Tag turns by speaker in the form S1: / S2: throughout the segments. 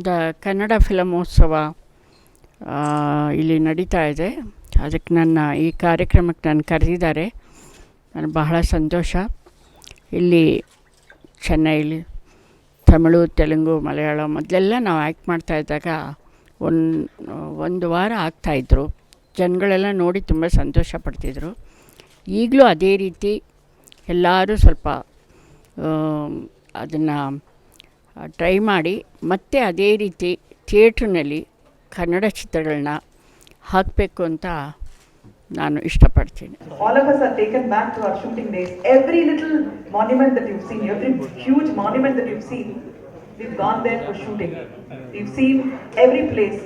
S1: The Kannada ಫಿಲಮೋತ್ಸವ ಇಲ್ಲಿ ನಡೀತಾ ಇದೆ. ಅದಕ್ಕೆ ಈ ಕಾರ್ಯಕ್ರಮಕ್ಕೆ ನಾನು ಕರೆದಿದ್ದಾರೆ. ನನಗೆ ಬಹಳ ಸಂತೋಷ. ಇಲ್ಲಿ ಚೆನ್ನೈಲಿ ತಮಿಳು, ತೆಲುಗು, ಮಲಯಾಳ ಮೊದಲೆಲ್ಲ ನಾವು ಆ್ಯಕ್ಟ್ ಮಾಡ್ತಾಯಿದ್ದಾಗ ಒಂದು ವಾರ ಆಗ್ತಾಯಿದ್ರು. ಜನಗಳೆಲ್ಲ ನೋಡಿ ತುಂಬ ಸಂತೋಷ ಪಡ್ತಿದ್ರು. ಈಗಲೂ ಅದೇ ರೀತಿ ಎಲ್ಲರೂ ಸ್ವಲ್ಪ ಅದನ್ನು ಟ್ರೈ ಮಾಡಿ ಮತ್ತೆ ಅದೇ ರೀತಿ ಥಿಯೇಟ್ರ್ನಲ್ಲಿ ಕನ್ನಡ ಚಿತ್ರಗಳನ್ನ ಹಾಕಬೇಕು ಅಂತ ನಾನು ಇಷ್ಟಪಡ್ತೀನಿ.
S2: All of us are taken back to our shooting days. Every little monument that you've seen, every huge monument that you've seen, we've gone there for shooting. We've seen every place.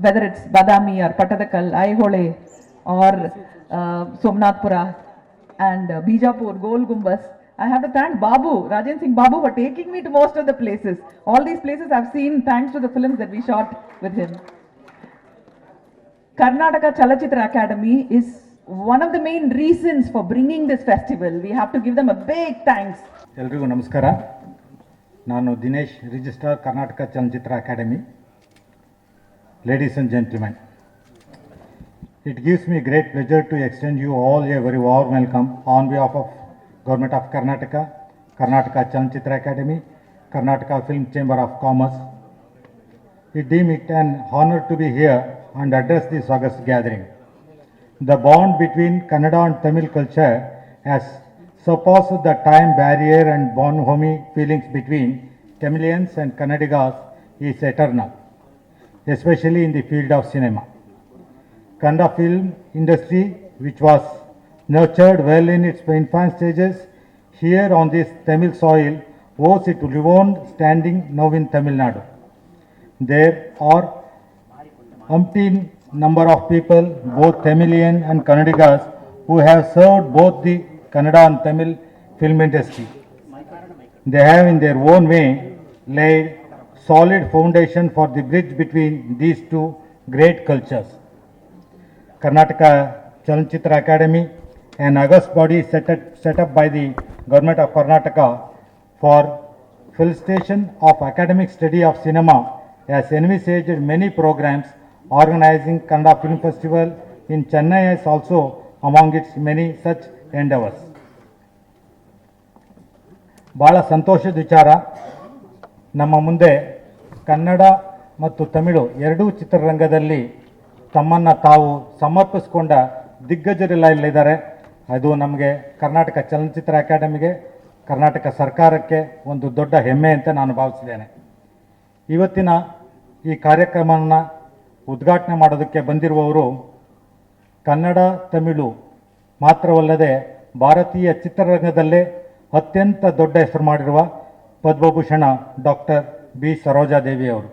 S2: Whether it's Badami or Patadakal, Aihole or Somnathpura and Bijapur, Gol Gumbas. I have to thank Babu, Rajan Singh Babu, for taking me to most of the places. All these places I've seen thanks to the films that we shot with him. Karnataka Chalachitra Academy is one of the main reasons for bringing this festival. We have to give them a big thanks.
S3: ಎಲ್ರಿಗೂ ನಮಸ್ಕಾರ. ನಾನು Dinesh, registrar, Karnataka ಚಲನಚಿತ್ರ academy. Ladies and gentlemen, it gives me great pleasure to extend you all a very warm welcome on behalf of Government of Karnataka, Karnataka Chalnachitra Academy, Karnataka Film Chamber of Commerce. We deem it an honor to be here and address this august gathering. The bond between Kannada and Tamil culture has surpassed the time barrier, and bonhomie feelings between Tamilians and Kannadigas is eternal, especially in the field of cinema. Kannada film industry, which was nurtured well in its infant stages here on this Tamil soil, owes its renowned standing now in Tamil Nadu. There are umpteen number of people, both Tamilian and Kannadigas, who have served both the Kannada and Tamil film industry. They have in their own way laid solid foundation for the bridge between these two great cultures. Karnataka Chalnachitra Academy, an august body set up by the Government of Karnataka for felicitation of academic study of cinema, has envisaged many programs. Organizing Kannada Film Festival in Chennai is also among its many such endeavors. ಭಾಳ ಸಂತೋಷದ ವಿಚಾರ. ನಮ್ಮ ಮುಂದೆ ಕನ್ನಡ ಮತ್ತು ತಮಿಳು ಎರಡೂ ಚಿತ್ರರಂಗದಲ್ಲಿ ತಮ್ಮನ್ನು ತಾವು ಸಮರ್ಪಿಸಿಕೊಂಡ ದಿಗ್ಗಜರೆಲ್ಲ ಇಲ್ಲಿದ್ದಾರೆ. ಅದು ನಮಗೆ ಕರ್ನಾಟಕ ಚಲನಚಿತ್ರ ಅಕಾಡೆಮಿಗೆ, ಕರ್ನಾಟಕ ಸರ್ಕಾರಕ್ಕೆ ಒಂದು ದೊಡ್ಡ ಹೆಮ್ಮೆ ಅಂತ ನಾನು ಭಾವಿಸಿದ್ದೇನೆ. ಇವತ್ತಿನ ಈ ಕಾರ್ಯಕ್ರಮವನ್ನು ಉದ್ಘಾಟನೆ ಮಾಡೋದಕ್ಕೆ ಬಂದಿರುವವರು ಕನ್ನಡ, ತಮಿಳು ಮಾತ್ರವಲ್ಲದೆ ಭಾರತೀಯ ಚಿತ್ರರಂಗದಲ್ಲೇ ಅತ್ಯಂತ ದೊಡ್ಡ ಹೆಸರು ಮಾಡಿರುವ ಪದ್ಮಭೂಷಣ ಡಾಕ್ಟರ್ ಬಿ ಸರೋಜಾದೇವಿಯವರು.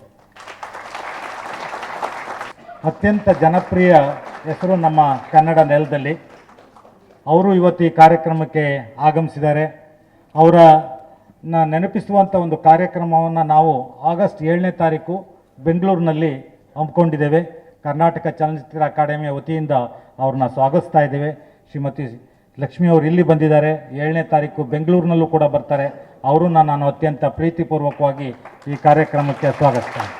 S3: ಅತ್ಯಂತ ಜನಪ್ರಿಯ ಹೆಸರು ನಮ್ಮ ಕನ್ನಡ ನೆಲದಲ್ಲಿ. ಅವರು ಇವತ್ತು ಈ ಕಾರ್ಯಕ್ರಮಕ್ಕೆ ಆಗಮಿಸಿದ್ದಾರೆ. ಅವರ ನೆನಪಿಸುವಂಥ ಒಂದು ಕಾರ್ಯಕ್ರಮವನ್ನು ನಾವು ಆಗಸ್ಟ್ 7ನೇ ತಾರೀಕು ಬೆಂಗಳೂರಿನಲ್ಲಿ ಹಮ್ಮಿಕೊಂಡಿದ್ದೇವೆ. ಕರ್ನಾಟಕ ಚಲನಚಿತ್ರ ಅಕಾಡೆಮಿಯ ವತಿಯಿಂದ ಅವ್ರನ್ನ ಸ್ವಾಗತಿಸ್ತಾ ಇದ್ದೇವೆ. ಶ್ರೀಮತಿ ಲಕ್ಷ್ಮಿ ಅವರು ಇಲ್ಲಿ ಬಂದಿದ್ದಾರೆ. 7ನೇ ತಾರೀಕು ಬೆಂಗಳೂರಿನಲ್ಲೂ ಕೂಡ ಬರ್ತಾರೆ. ಅವರನ್ನು ನಾನು ಅತ್ಯಂತ ಪ್ರೀತಿಪೂರ್ವಕವಾಗಿ ಈ ಕಾರ್ಯಕ್ರಮಕ್ಕೆ ಸ್ವಾಗತಿಸ್ತೇನೆ.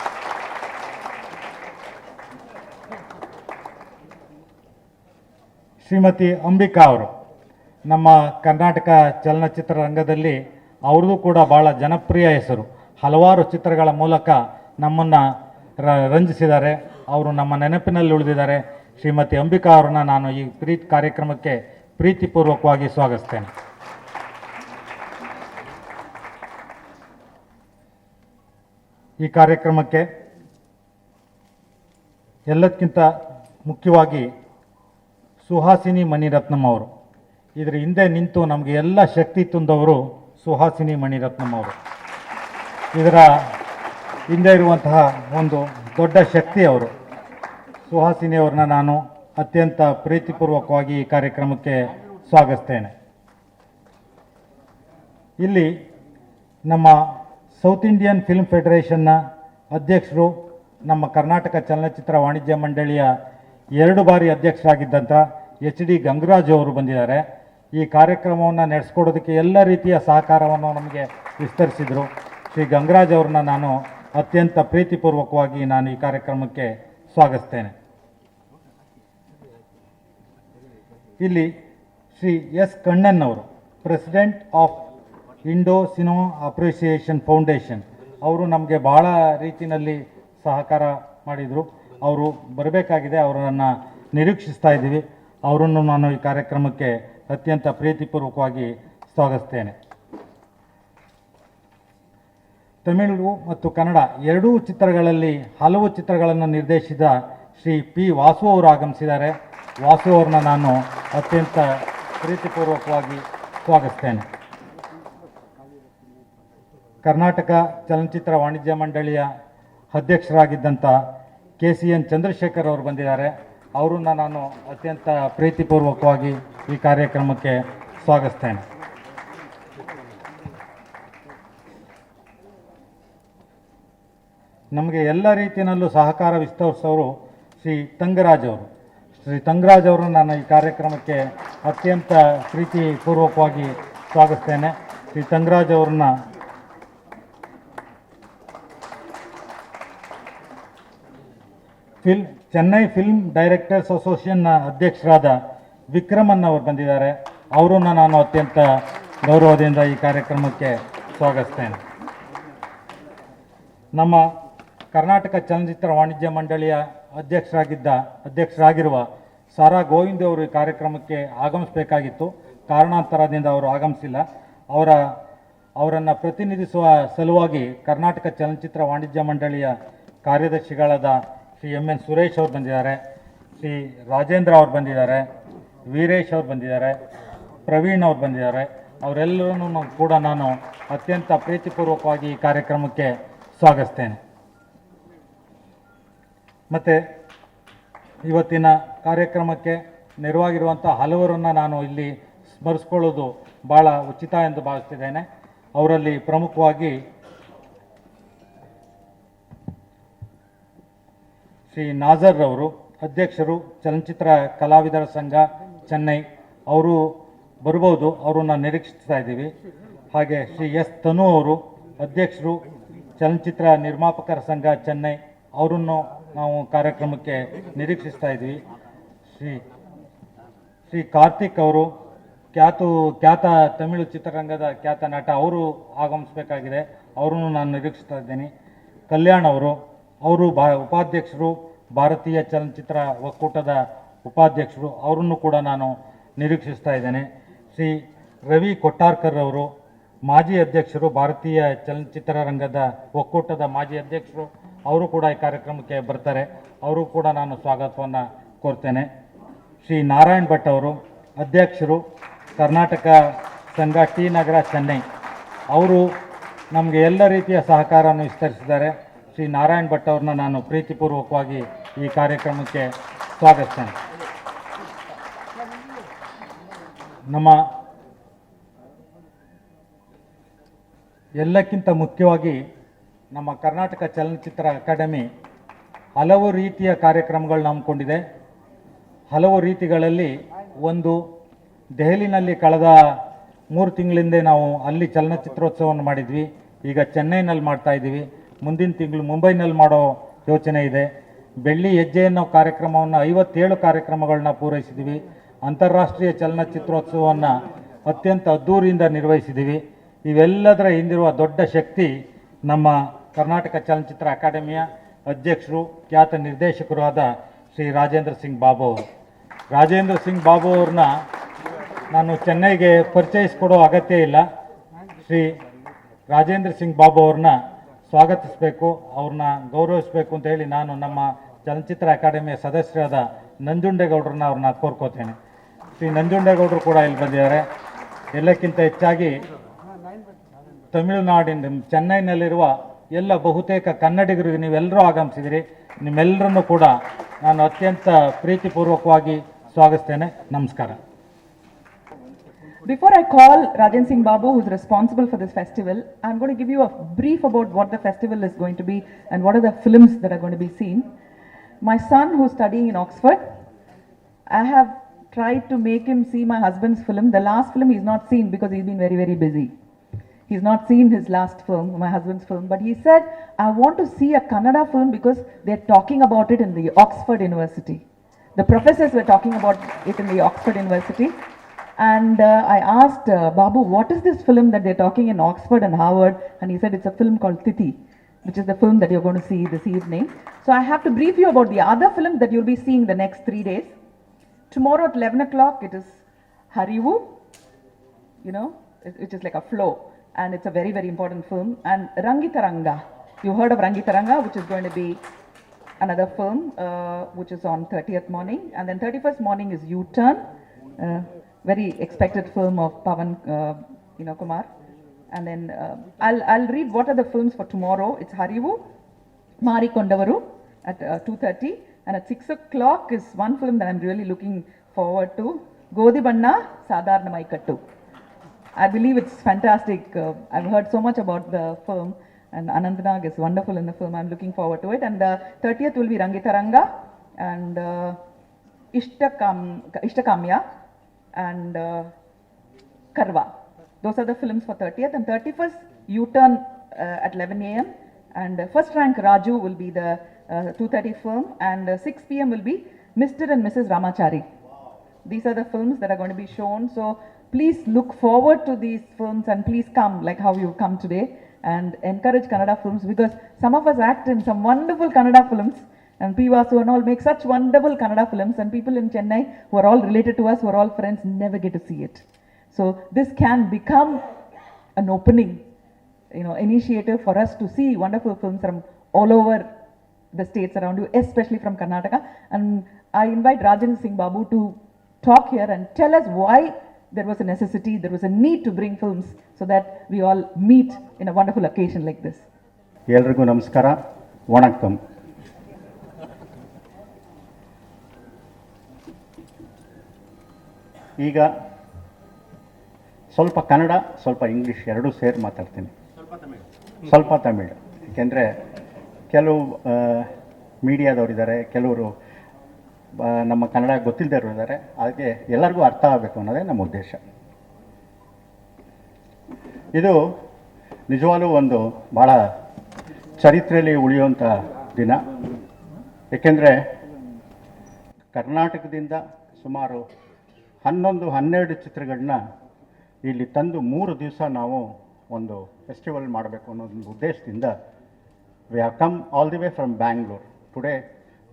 S3: ಶ್ರೀಮತಿ ಅಂಬಿಕಾ ಅವರು ನಮ್ಮ ಕರ್ನಾಟಕ ಚಲನಚಿತ್ರ ರಂಗದಲ್ಲಿ ಅವ್ರದ್ದು ಕೂಡ ಭಾಳ ಜನಪ್ರಿಯ ಹೆಸರು. ಹಲವಾರು ಚಿತ್ರಗಳ ಮೂಲಕ ನಮ್ಮನ್ನು ರಂಜಿಸಿದ್ದಾರೆ. ಅವರು ನಮ್ಮ ನೆನಪಿನಲ್ಲಿ ಉಳಿದಿದ್ದಾರೆ. ಶ್ರೀಮತಿ ಅಂಬಿಕಾ ಅವರನ್ನು ನಾನು ಈ ಕಾರ್ಯಕ್ರಮಕ್ಕೆ ಪ್ರೀತಿಪೂರ್ವಕವಾಗಿ ಸ್ವಾಗತಿಸ್ತೇನೆ. ಈ ಕಾರ್ಯಕ್ರಮಕ್ಕೆ ಎಲ್ಲದಕ್ಕಿಂತ ಮುಖ್ಯವಾಗಿ ಸುಹಾಸಿನಿ ಮಣಿರತ್ನಂ ಅವರು, ಇದರ ಹಿಂದೆ ನಿಂತು ನಮಗೆ ಎಲ್ಲ ಶಕ್ತಿ ತುಂದವರು ಸುಹಾಸಿನಿ ಮಣಿರತ್ನಂ ಅವರು. ಇದರ ಹಿಂದೆ ಇರುವಂತಹ ಒಂದು ದೊಡ್ಡ ಶಕ್ತಿ ಅವರು. ಸುಹಾಸಿನಿ ಅವ್ರನ್ನ ನಾನು ಅತ್ಯಂತ ಪ್ರೀತಿಪೂರ್ವಕವಾಗಿ ಈ ಕಾರ್ಯಕ್ರಮಕ್ಕೆ ಸ್ವಾಗತಿಸ್ತೇನೆ. ಇಲ್ಲಿ ನಮ್ಮ ಸೌತ್ ಇಂಡಿಯನ್ ಫಿಲ್ಮ್ ಫೆಡರೇಷನ್ನ ಅಧ್ಯಕ್ಷರು, ನಮ್ಮ ಕರ್ನಾಟಕ ಚಲನಚಿತ್ರ ವಾಣಿಜ್ಯ ಮಂಡಳಿಯ 2 ಬಾರಿ ಅಧ್ಯಕ್ಷರಾಗಿದ್ದಂಥ HD ಗಂಗರಾಜ್ ಅವರು ಬಂದಿದ್ದಾರೆ. ಈ ಕಾರ್ಯಕ್ರಮವನ್ನು ನಡೆಸ್ಕೊಡೋದಕ್ಕೆ ಎಲ್ಲ ರೀತಿಯ ಸಹಕಾರವನ್ನು ನಮಗೆ ವಿಸ್ತರಿಸಿದರು. ಶ್ರೀ ಗಂಗರಾಜ್ ಅವ್ರನ್ನ ನಾನು ಅತ್ಯಂತ ಪ್ರೀತಿಪೂರ್ವಕವಾಗಿ ನಾನು ಈ ಕಾರ್ಯಕ್ರಮಕ್ಕೆ ಸ್ವಾಗತಿಸ್ತೇನೆ. ಇಲ್ಲಿ ಶ್ರೀ ಎಸ್ ಕಣ್ಣನ್ ಅವರು, president of Indo Cinema Appreciation Foundation, ಅವರು ನಮಗೆ ಬಹಳ ರೀತಿಯಲ್ಲಿ ಸಹಕಾರ ಮಾಡಿದರು. ಅವರು ಬರಬೇಕಾಗಿದೆ, ಅವರನ್ನು ನಿರೀಕ್ಷಿಸ್ತಾ ಇದ್ದೀವಿ. ಅವರನ್ನು ನಾನು ಈ ಕಾರ್ಯಕ್ರಮಕ್ಕೆ ಅತ್ಯಂತ ಪ್ರೀತಿಪೂರ್ವಕವಾಗಿ ಸ್ವಾಗತಿಸ್ತೇನೆ. ತಮಿಳು ಮತ್ತು ಕನ್ನಡ ಎರಡೂ ಚಿತ್ರಗಳಲ್ಲಿ ಹಲವು ಚಿತ್ರಗಳನ್ನು ನಿರ್ದೇಶಿಸಿದ ಶ್ರೀ ಪಿ ವಾಸು ಅವರು ಆಗಮಿಸಿದ್ದಾರೆ. ವಾಸು ಅವ್ರನ್ನ ನಾನು ಅತ್ಯಂತ ಪ್ರೀತಿಪೂರ್ವಕವಾಗಿ ಸ್ವಾಗತಿಸ್ತೇನೆ. ಕರ್ನಾಟಕ ಚಲನಚಿತ್ರ ವಾಣಿಜ್ಯ ಮಂಡಳಿಯ ಅಧ್ಯಕ್ಷರಾಗಿದ್ದಂಥ KCN ಚಂದ್ರಶೇಖರ್ ಅವರು ಬಂದಿದ್ದಾರೆ. ಅವರನ್ನು ನಾನು ಅತ್ಯಂತ ಪ್ರೀತಿಪೂರ್ವಕವಾಗಿ ಈ ಕಾರ್ಯಕ್ರಮಕ್ಕೆ ಸ್ವಾಗತಿಸ್ತೇನೆ. ನಮಗೆ ಎಲ್ಲ ರೀತಿಯಲ್ಲೂ ಸಹಕಾರ ವಿಸ್ತರಿಸೋರು ಶ್ರೀ ತಂಗರಾಜ್ ಅವರು. ಶ್ರೀ ತಂಗರಾಜ್ ಅವರನ್ನು ನಾನು ಈ ಕಾರ್ಯಕ್ರಮಕ್ಕೆ ಅತ್ಯಂತ ಪ್ರೀತಿಪೂರ್ವಕವಾಗಿ ಸ್ವಾಗತಿಸ್ತೇನೆ. ಶ್ರೀ ತಂಗರಾಜ್ ಅವ್ರನ್ನ ಚೆನ್ನೈ ಫಿಲ್ಮ್ ಡೈರೆಕ್ಟರ್ಸ್ ಅಸೋಸಿಯೇಷನ್ನ ಅಧ್ಯಕ್ಷರಾದ ವಿಕ್ರಮನ್ ಅವರು ಬಂದಿದ್ದಾರೆ. ಅವರನ್ನು ನಾನು ಅತ್ಯಂತ ಗೌರವದಿಂದ ಈ ಕಾರ್ಯಕ್ರಮಕ್ಕೆ ಸ್ವಾಗತಿಸ್ತೇನೆ. ನಮ್ಮ ಕರ್ನಾಟಕ ಚಲನಚಿತ್ರ ವಾಣಿಜ್ಯ ಮಂಡಳಿಯ ಅಧ್ಯಕ್ಷರಾಗಿರುವ ಸಾರಾ ಗೋವಿಂದ್ ಅವರು ಈ ಕಾರ್ಯಕ್ರಮಕ್ಕೆ ಆಗಮಿಸಬೇಕಾಗಿತ್ತು. ಕಾರಣಾಂತರದಿಂದ ಅವರು ಆಗಮಿಸಿಲ್ಲ. ಅವರನ್ನು ಪ್ರತಿನಿಧಿಸುವ ಸಲುವಾಗಿ ಕರ್ನಾಟಕ ಚಲನಚಿತ್ರ ವಾಣಿಜ್ಯ ಮಂಡಳಿಯ ಕಾರ್ಯದರ್ಶಿಗಳಾದ ಶ್ರೀ MN ಸುರೇಶ್ ಅವರು ಬಂದಿದ್ದಾರೆ, ಶ್ರೀ ರಾಜೇಂದ್ರ ಅವರು ಬಂದಿದ್ದಾರೆ, ವೀರೇಶ್ ಅವರು ಬಂದಿದ್ದಾರೆ, ಪ್ರವೀಣ್ ಅವರು ಬಂದಿದ್ದಾರೆ. ಅವರೆಲ್ಲರನ್ನೂ ಕೂಡ ನಾನು ಅತ್ಯಂತ ಪ್ರೀತಿಪೂರ್ವಕವಾಗಿ ಈ ಕಾರ್ಯಕ್ರಮಕ್ಕೆ ಸ್ವಾಗತಿಸ್ತೇನೆ. ಮತ್ತು ಇವತ್ತಿನ ಕಾರ್ಯಕ್ರಮಕ್ಕೆ ನೆರವಾಗಿರುವಂಥ ಹಲವರನ್ನು ನಾನು ಇಲ್ಲಿ ಸ್ಮರಿಸ್ಕೊಳ್ಳೋದು ಭಾಳ ಉಚಿತ ಎಂದು ಭಾವಿಸ್ತಿದ್ದೇನೆ. ಅವರಲ್ಲಿ ಪ್ರಮುಖವಾಗಿ ಶ್ರೀ ನಾಜರ್ ಅವರು, ಅಧ್ಯಕ್ಷರು ಚಲನಚಿತ್ರ ಕಲಾವಿದರ ಸಂಘ ಚೆನ್ನೈ, ಅವರು ಬರ್ಬೋದು, ಅವರನ್ನು ನಿರೀಕ್ಷಿಸ್ತಾ ಇದ್ದೀವಿ. ಹಾಗೆ ಶ್ರೀ ಎಸ್ ತನು ಅವರು, ಅಧ್ಯಕ್ಷರು ಚಲನಚಿತ್ರ ನಿರ್ಮಾಪಕರ ಸಂಘ ಚೆನ್ನೈ, ಅವರನ್ನು ನಾವು ಕಾರ್ಯಕ್ರಮಕ್ಕೆ ನಿರೀಕ್ಷಿಸ್ತಾ ಇದ್ದೀವಿ. ಶ್ರೀ ಕಾರ್ತಿಕ್ ಅವರು, ಖ್ಯಾತ ತಮಿಳು ಚಿತ್ರರಂಗದ ಖ್ಯಾತ ನಟ, ಅವರು ಆಗಮಿಸಬೇಕಾಗಿದೆ, ಅವರನ್ನು ನಾನು ನಿರೀಕ್ಷಿಸ್ತಾ ಇದ್ದೀನಿ. ಕಲ್ಯಾಣ್ ಅವರು ಉಪಾಧ್ಯಕ್ಷರು, ಭಾರತೀಯ ಚಲನಚಿತ್ರ ಒಕ್ಕೂಟದ ಉಪಾಧ್ಯಕ್ಷರು, ಅವರನ್ನು ಕೂಡ ನಾನು ನಿರೀಕ್ಷಿಸ್ತಾ ಇದ್ದೇನೆ. ಶ್ರೀ ರವಿ ಕೊಟ್ಟಾರ್ಕರ್ ಅವರು, ಮಾಜಿ ಅಧ್ಯಕ್ಷರು, ಭಾರತೀಯ ಚಲನಚಿತ್ರ ರಂಗದ ಒಕ್ಕೂಟದ ಮಾಜಿ ಅಧ್ಯಕ್ಷರು, ಅವರು ಕೂಡ ಈ ಕಾರ್ಯಕ್ರಮಕ್ಕೆ ಬರ್ತಾರೆ. ಅವರು ಕೂಡ ನಾನು ಸ್ವಾಗತವನ್ನು ಕೋರ್ತೇನೆ. ಶ್ರೀ ನಾರಾಯಣ್ ಭಟ್ ಅವರು, ಅಧ್ಯಕ್ಷರು ಕರ್ನಾಟಕ ಸಂಘ ಟಿ ನಗರ ಚೆನ್ನೈ, ಅವರು ನಮಗೆ ಎಲ್ಲ ರೀತಿಯ ಸಹಕಾರವನ್ನು ವಿಸ್ತರಿಸಿದ್ದಾರೆ. ಶ್ರೀ ನಾರಾಯಣ್ ಭಟ್ ಅವ್ರನ್ನ ನಾನು ಪ್ರೀತಿಪೂರ್ವಕವಾಗಿ ಈ ಕಾರ್ಯಕ್ರಮಕ್ಕೆ ಸ್ವಾಗತಿಸ್ತೇನೆ. ನಮ್ಮ ಎಲ್ಲಕ್ಕಿಂತ ಮುಖ್ಯವಾಗಿ ನಮ್ಮ ಕರ್ನಾಟಕ ಚಲನಚಿತ್ರ ಅಕಾಡೆಮಿ ಹಲವು ರೀತಿಯ ಕಾರ್ಯಕ್ರಮಗಳನ್ನ ಹಮ್ಮಿಕೊಂಡಿದೆ. ಹಲವು ರೀತಿಗಳಲ್ಲಿ ಒಂದು ದೆಹಲಿನಲ್ಲಿ ಕಳೆದ 3 ತಿಂಗಳಿಂದ ನಾವು ಅಲ್ಲಿ ಚಲನಚಿತ್ರೋತ್ಸವವನ್ನು ಮಾಡಿದ್ವಿ. ಈಗ ಚೆನ್ನೈನಲ್ಲಿ ಮಾಡ್ತಾ ಇದ್ದೀವಿ. ಮುಂದಿನ ತಿಂಗಳು ಮುಂಬೈನಲ್ಲಿ ಮಾಡೋ ಯೋಚನೆ ಇದೆ. ಬೆಳ್ಳಿ ಹೆಜ್ಜೆ ಅನ್ನೋ ಕಾರ್ಯಕ್ರಮವನ್ನು 57 ಕಾರ್ಯಕ್ರಮಗಳನ್ನ ಪೂರೈಸಿದ್ದೀವಿ. ಅಂತಾರಾಷ್ಟ್ರೀಯ ಚಲನಚಿತ್ರೋತ್ಸವವನ್ನು ಅತ್ಯಂತ ಅದ್ಧೂರಿಯಿಂದ ನಿರ್ವಹಿಸಿದ್ದೀವಿ. ಇವೆಲ್ಲದರ ಹಿಂದಿರುವ ದೊಡ್ಡ ಶಕ್ತಿ ನಮ್ಮ ಕರ್ನಾಟಕ ಚಲನಚಿತ್ರ ಅಕಾಡೆಮಿಯ ಅಧ್ಯಕ್ಷರು, ಖ್ಯಾತ ನಿರ್ದೇಶಕರು ಆದ ಶ್ರೀ ರಾಜೇಂದ್ರ ಸಿಂಗ್ ಬಾಬು ಅವರು. ರಾಜೇಂದ್ರ ಸಿಂಗ್ ಬಾಬು ಅವ್ರನ್ನ ನಾನು ಚೆನ್ನೈಗೆ ಪರಿಚಯಿಸಿಕೊಡೋ ಅಗತ್ಯ ಇಲ್ಲ. ಶ್ರೀ ರಾಜೇಂದ್ರ ಸಿಂಗ್ ಬಾಬು ಅವ್ರನ್ನ ಸ್ವಾಗತಿಸಬೇಕು, ಅವ್ರನ್ನ ಗೌರವಿಸಬೇಕು ಅಂತ ಹೇಳಿ ನಾನು ನಮ್ಮ ಚಲನಚಿತ್ರ ಅಕಾಡೆಮಿಯ ಸದಸ್ಯರಾದ ನಂಜುಂಡೇಗೌಡರನ್ನ ಅವ್ರನ್ನ ಕೋರ್ಕೋತೇನೆ. ಶ್ರೀ ನಂಜುಂಡೇಗೌಡರು ಕೂಡ ಇಲ್ಲಿ ಬಂದಿದ್ದಾರೆ. ಎಲ್ಲಕ್ಕಿಂತ ಹೆಚ್ಚಾಗಿ ತಮಿಳುನಾಡಿನ ಚೆನ್ನೈನಲ್ಲಿರುವ ಎಲ್ಲ ಬಹುತೇಕ ಕನ್ನಡಿಗರಿಗೆ ನೀವೆಲ್ಲರೂ ಆಗಮಿಸಿದಿರಿ. ನಿಮ್ಮೆಲ್ಲರನ್ನು ಕೂಡ ನಾನು ಅತ್ಯಂತ ಪ್ರೀತಿಪೂರ್ವಕವಾಗಿ ಸ್ವಾಗತಿಸ್ತೇನೆ. ನಮಸ್ಕಾರ.
S2: Before I call Rajan Singh Babu, who's responsible for this festival, I'm going to give you a brief about what the festival is going to be and what are the films that are going to be seen. My son, who's studying in Oxford, I have tried to make him see my husband's film. The last film he's not seen because he's been very, very busy. He's not seen his last film, my husband's film, but he said, I want to see a Kannada film because they're talking about it in the Oxford University. The professors were talking about it in the Oxford University. And I asked Babu, what is this film that they're talking in Oxford and Harvard? And he said, it's a film called Titi, which is the film that you're going to see this evening. So I have to brief you about the other films that you'll be seeing the next 3 days. Tomorrow at 11 o'clock, it is Harivu, which is like a flow. And it's a very, very important film. And Rangitaranga. You heard of Rangitaranga, which is going to be another film, which is on 30th morning. And then 31st morning is U-Turn. Very expected film of Pavan Kumar. And then I'll read what are the films for tomorrow. It's Harivu, Mari Kondavaru at 2:30. And at 6 o'clock is one film that I'm really looking forward to, Godi Banna Sadharna Maikattu. I believe it's fantastic. I've heard so much about the film, and Anantanag is wonderful in the film. I'm looking forward to it. And the 30th will be Rangitaranga and Ishtakamya and Karva. Those are the films for 30th. And 31st, U-Turn at 11 a.m. And first rank Raju will be the 2:30 film. And 6 p.m. will be Mr. and Mrs. Ramachari. These are the films that are going to be shown. So please look forward to these films and please come like how you've come today and encourage Kannada films, because some of us act in some wonderful Kannada films, and P. Vasu and all make such wonderful Kannada films, and people in Chennai who are all related to us, who are all friends, never get to see it. So this can become an opening, initiative for us to see wonderful films from all over the states around you, especially from Karnataka. And I invite Rajan Singh Babu to talk here and tell us why there was a necessity, there was a need to bring films so that we all meet in a wonderful occasion like this.
S3: ಎಲ್ರಿಗೂ ನಮಸ್ಕಾರ, ವಣಕ್ಕಂ. ಈಗ ಸ್ವಲ್ಪ ಕನ್ನಡ, ಸ್ವಲ್ಪ English ಎರಡೂ ಸೇರಿ ಮಾತಾಡ್ತೀನಿ. ಸ್ವಲ್ಪ ತಮಿಳು, ಏಕೆಂದರೆ ಕೆಲವು ಮೀಡಿಯಾದವರಿದ್ದಾರೆ, ಕೆಲವರು ನಮ್ಮ ಕನ್ನಡ ಗೊತ್ತಿಲ್ಲದವರು ಇದ್ದಾರೆ. ಹಾಗೆ ಎಲ್ಲರಿಗೂ ಅರ್ಥ ಆಗಬೇಕು ಅನ್ನೋದೇ ನಮ್ಮ ಉದ್ದೇಶ. ಇದು ನಿಜವಾಗ್ಲೂ ಒಂದು ಭಾಳ ಚರಿತ್ರೆಯಲ್ಲಿ ಉಳಿಯುವಂಥ ದಿನ. ಏಕೆಂದರೆ ಕರ್ನಾಟಕದಿಂದ ಸುಮಾರು 11-12 ಚಿತ್ರಗಳನ್ನ ಇಲ್ಲಿ ತಂದು 3 ದಿವಸ ನಾವು ಒಂದು ಫೆಸ್ಟಿವಲ್ ಮಾಡಬೇಕು ಅನ್ನೋ ಒಂದು ಉದ್ದೇಶದಿಂದ we have come all the way from Bangalore. Today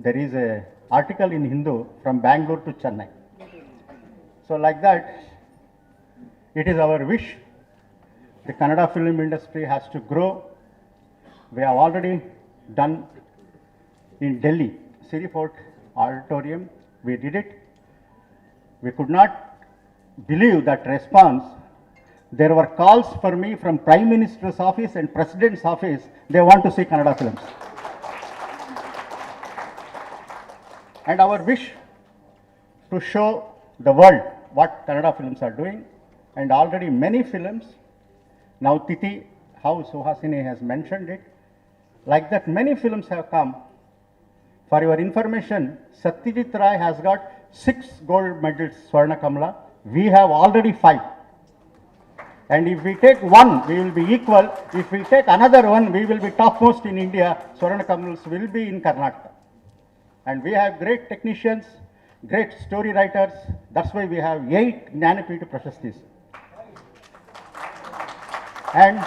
S3: there is a article in Hindu from Bangalore to Chennai. So like that, it is our wish the Kannada film industry has to grow. We have already done in Delhi, Siri Fort Auditorium, we did it. We could not believe that response. There were calls for me from Prime Minister's office and President's office. They want to see Kannada films. And our wish to show the world what Kannada films are doing, and already many films, now Titi, how Suhasini has mentioned it, like that many films have come. For your information, Satyajit Ray has got 6 gold medals, Swarna Kamala. We have already 5. And if we take one, we will be equal. If we take another one, we will be topmost in India. Swarna Kamalas will be in Karnataka. And we have great technicians, great story writers. That's why we have 8 Jnanapita Prashastis. And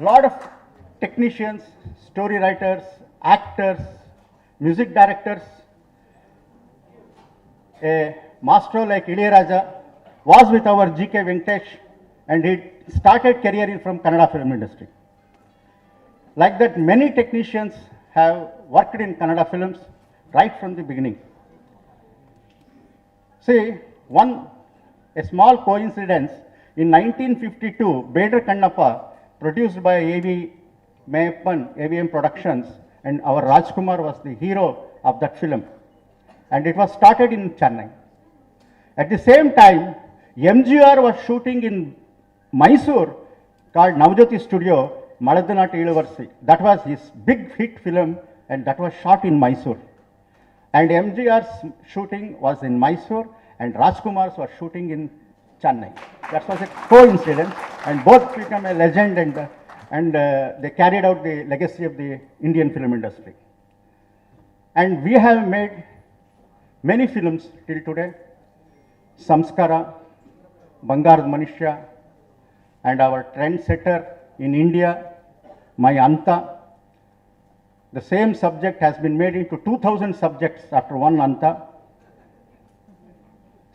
S3: lot of technicians, story writers, actors, music directors. A maestro like Ilayaraja was with our G.K. Venkatesh, and he started career from Kannada film industry. Like that, many technicians have worked in Kannada films right from the beginning. See, a small coincidence, in 1952, Bedar Kannappa, produced by AVM Productions, and our Rajkumar was the hero of that film. And it was started in Chennai. At the same time, MGR was shooting in Mysore, called Navjyoti Studio, Maladanati University. That was his big hit film, and that was shot in Mysore. And MGR's shooting was in Mysore, and Rajkumar's was shooting in
S4: Chennai. That was a coincidence, and both became a legend, and they carried out the legacy of the Indian film industry. And we have made many films till today. Samskara, Bangarad Manushya, and our trendsetter in India, My Anta. The same subject has been made into 2000 subjects after one Anta.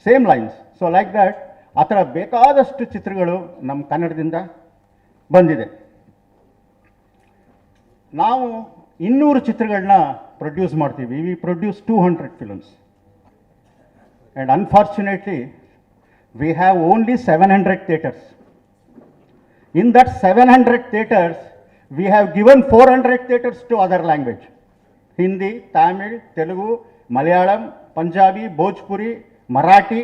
S4: Same lines. So like that, ಆ ಥರ ಬೇಕಾದಷ್ಟು ಚಿತ್ರಗಳು ನಮ್ಮ ಕನ್ನಡದಿಂದ ಬಂದಿದೆ. ನಾವು 200 ಚಿತ್ರಗಳನ್ನ produce ಮಾಡ್ತೀವಿ. We produce 200 films. And unfortunately, we have only 700 theatres. In that 700 theatres, we have given 400 theatres to other language. Hindi, Tamil, Telugu, Malayalam, Punjabi, Bhojpuri, Marathi,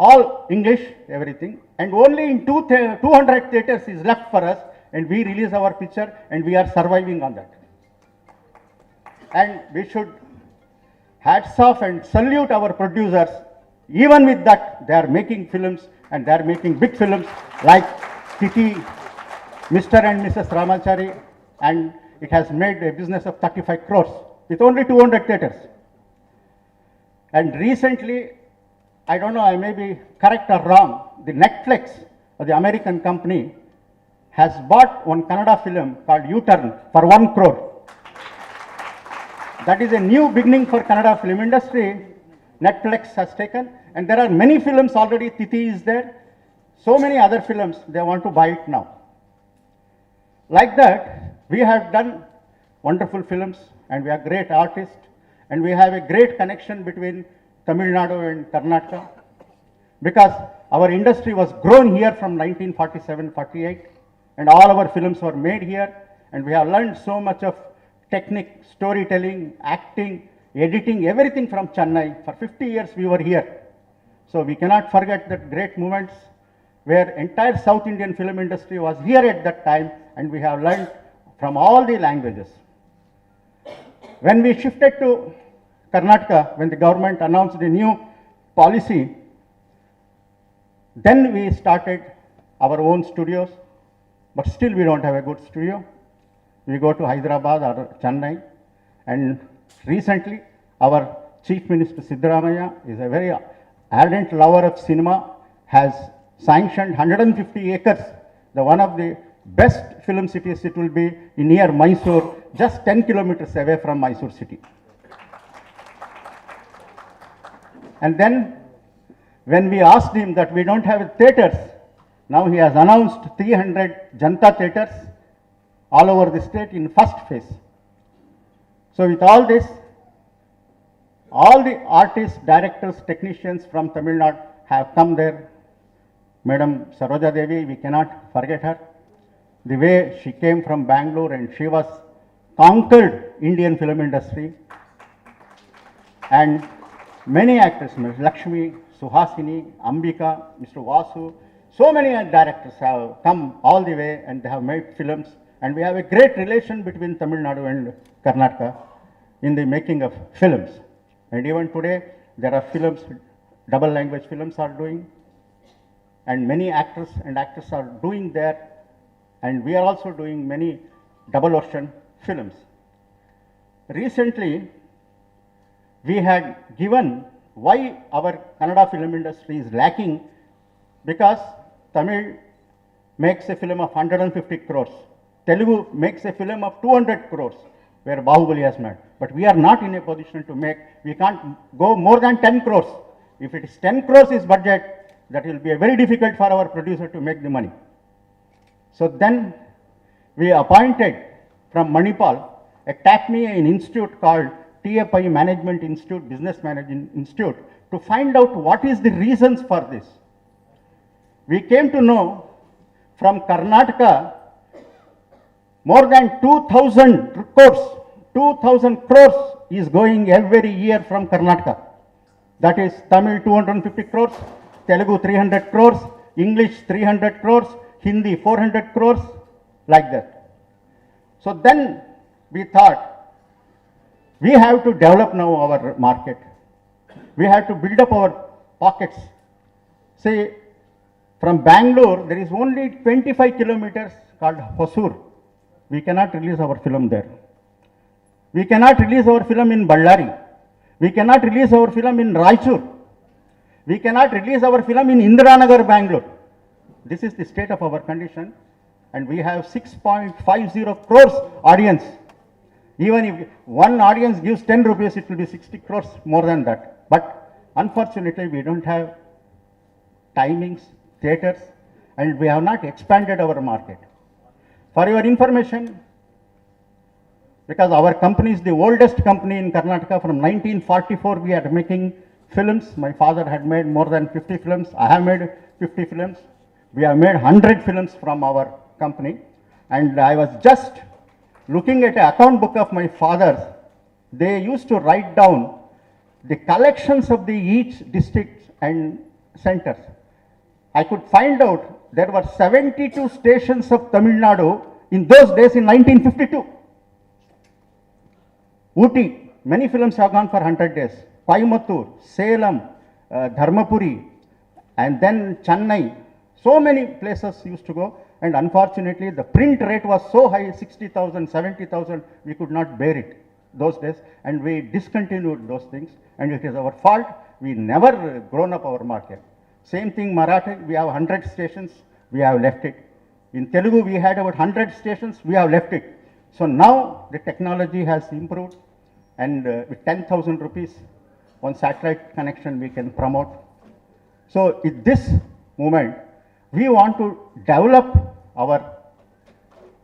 S4: all English, everything. And only in 200 theatres is left for us, and we release our picture, and we are surviving on that. And we should hats off and salute our producers. Even with that, they are making films, and they are making big films like Titi, Mr. and Mrs. Ramachari, and it has made a business of 35 crores with only 200 theatres. And recently, I don't know, I may be correct or wrong, the Netflix, or the American company, has bought one Kannada film called U-Turn for 1 crore. That is a new beginning for Kannada film industry. Netflix has taken, and there are many films already. Titi is there. So many other films, they want to buy it now. Like that, we have done wonderful films, and we are great artists, and we have a great connection between Tamil Nadu and Karnataka, because our industry was grown here from 1947-48, and all our films were made here, and we have learned so much of technique, storytelling, acting, editing, everything from Chennai. For 50 years we were here. So we cannot forget that great moments where entire South Indian film industry was here at that time, and we have learned from all the languages. When we shifted to Karnataka, when the government announced a new policy, then we started our own studios, but still we don't have a good studio. We go to Hyderabad or Chennai, and recently our Chief Minister Siddaramaiah is a very ardent lover of cinema, has sanctioned 150 acres. The one of the best film cities, it will be near Mysore, just 10 kilometers away from Mysore city. And then when we asked him that we don't have theatres, now he has announced 300 Janta theatres all over the state in first phase. So with all this, all the artists, directors, technicians from Tamil Nadu have come there. Madam Saroja Devi, we cannot forget her. The way she came from Bangalore and she was conquered Indian film industry. And many actors, Ms. Lakshmi, Suhasini, Ambika, Mr. Vasu, so many directors have come all the way, and they have made films. And we have a great relation between Tamil Nadu and Karnataka in the making of films. And even today, there are films, double language films are doing, and many actors and actresses are doing there, and we are also doing many double version films. Recently, we had given why our Kannada film industry is lacking, because Tamil makes a film of 150 crores. Telugu makes a film of 200 crores, where Bahubali has made. But we are not in a position to make, we can't go more than 10 crores. If it is 10 crores is budget, that will be very difficult for our producer to make the money. So then we appointed from Manipal a TAPME, an institute called TFI Management Institute, Business Management Institute, to find out what is the reasons for this. We came to know from Karnataka, more than 2,000 crores is going every year from Karnataka. That is Tamil 250 crores, Telugu 300 crores, English 300 crores, Hindi 400 crores, like that. So then we thought, we have to develop now our market. We have to build up our pockets. See, from Bangalore, there is only 25 kilometers called Hosur. We cannot release our film there. We cannot release our film in Ballari. We cannot release our film in Raichur. We cannot release our film in Indiranagar, Bangalore. This is the state of our condition, and we have 6.50 crores audience. Even if one audience gives 10 rupees, it will be 60 crores more than that. But unfortunately, we don't have timings, theaters, and we have not expanded our market. For your information, because our company is the oldest company in Karnataka, from 1944 we are making films. My father had made more than 50 films. I have made 50 films. We have made 100 films from our company. And I was just looking at an account book of my father's. They used to write down the collections of the each district and centers. I could find out there were 72 stations of Tamil Nadu in those days in 1952. Ooty, many films have gone for 100 days. Coimbatore, Salem, Dharmapuri, and then Chennai. So many places used to go, and unfortunately the print rate was so high, 60,000, 70,000, we could not bear it those days, and we discontinued those things, and it is our fault. We never grown up our market. Same thing Marathi, we have 100 stations, we have left it. In Telugu, we had about 100 stations, we have left it. So now the technology has improved, and with 10,000 rupees, one satellite connection we can promote. So in this moment, we want to develop our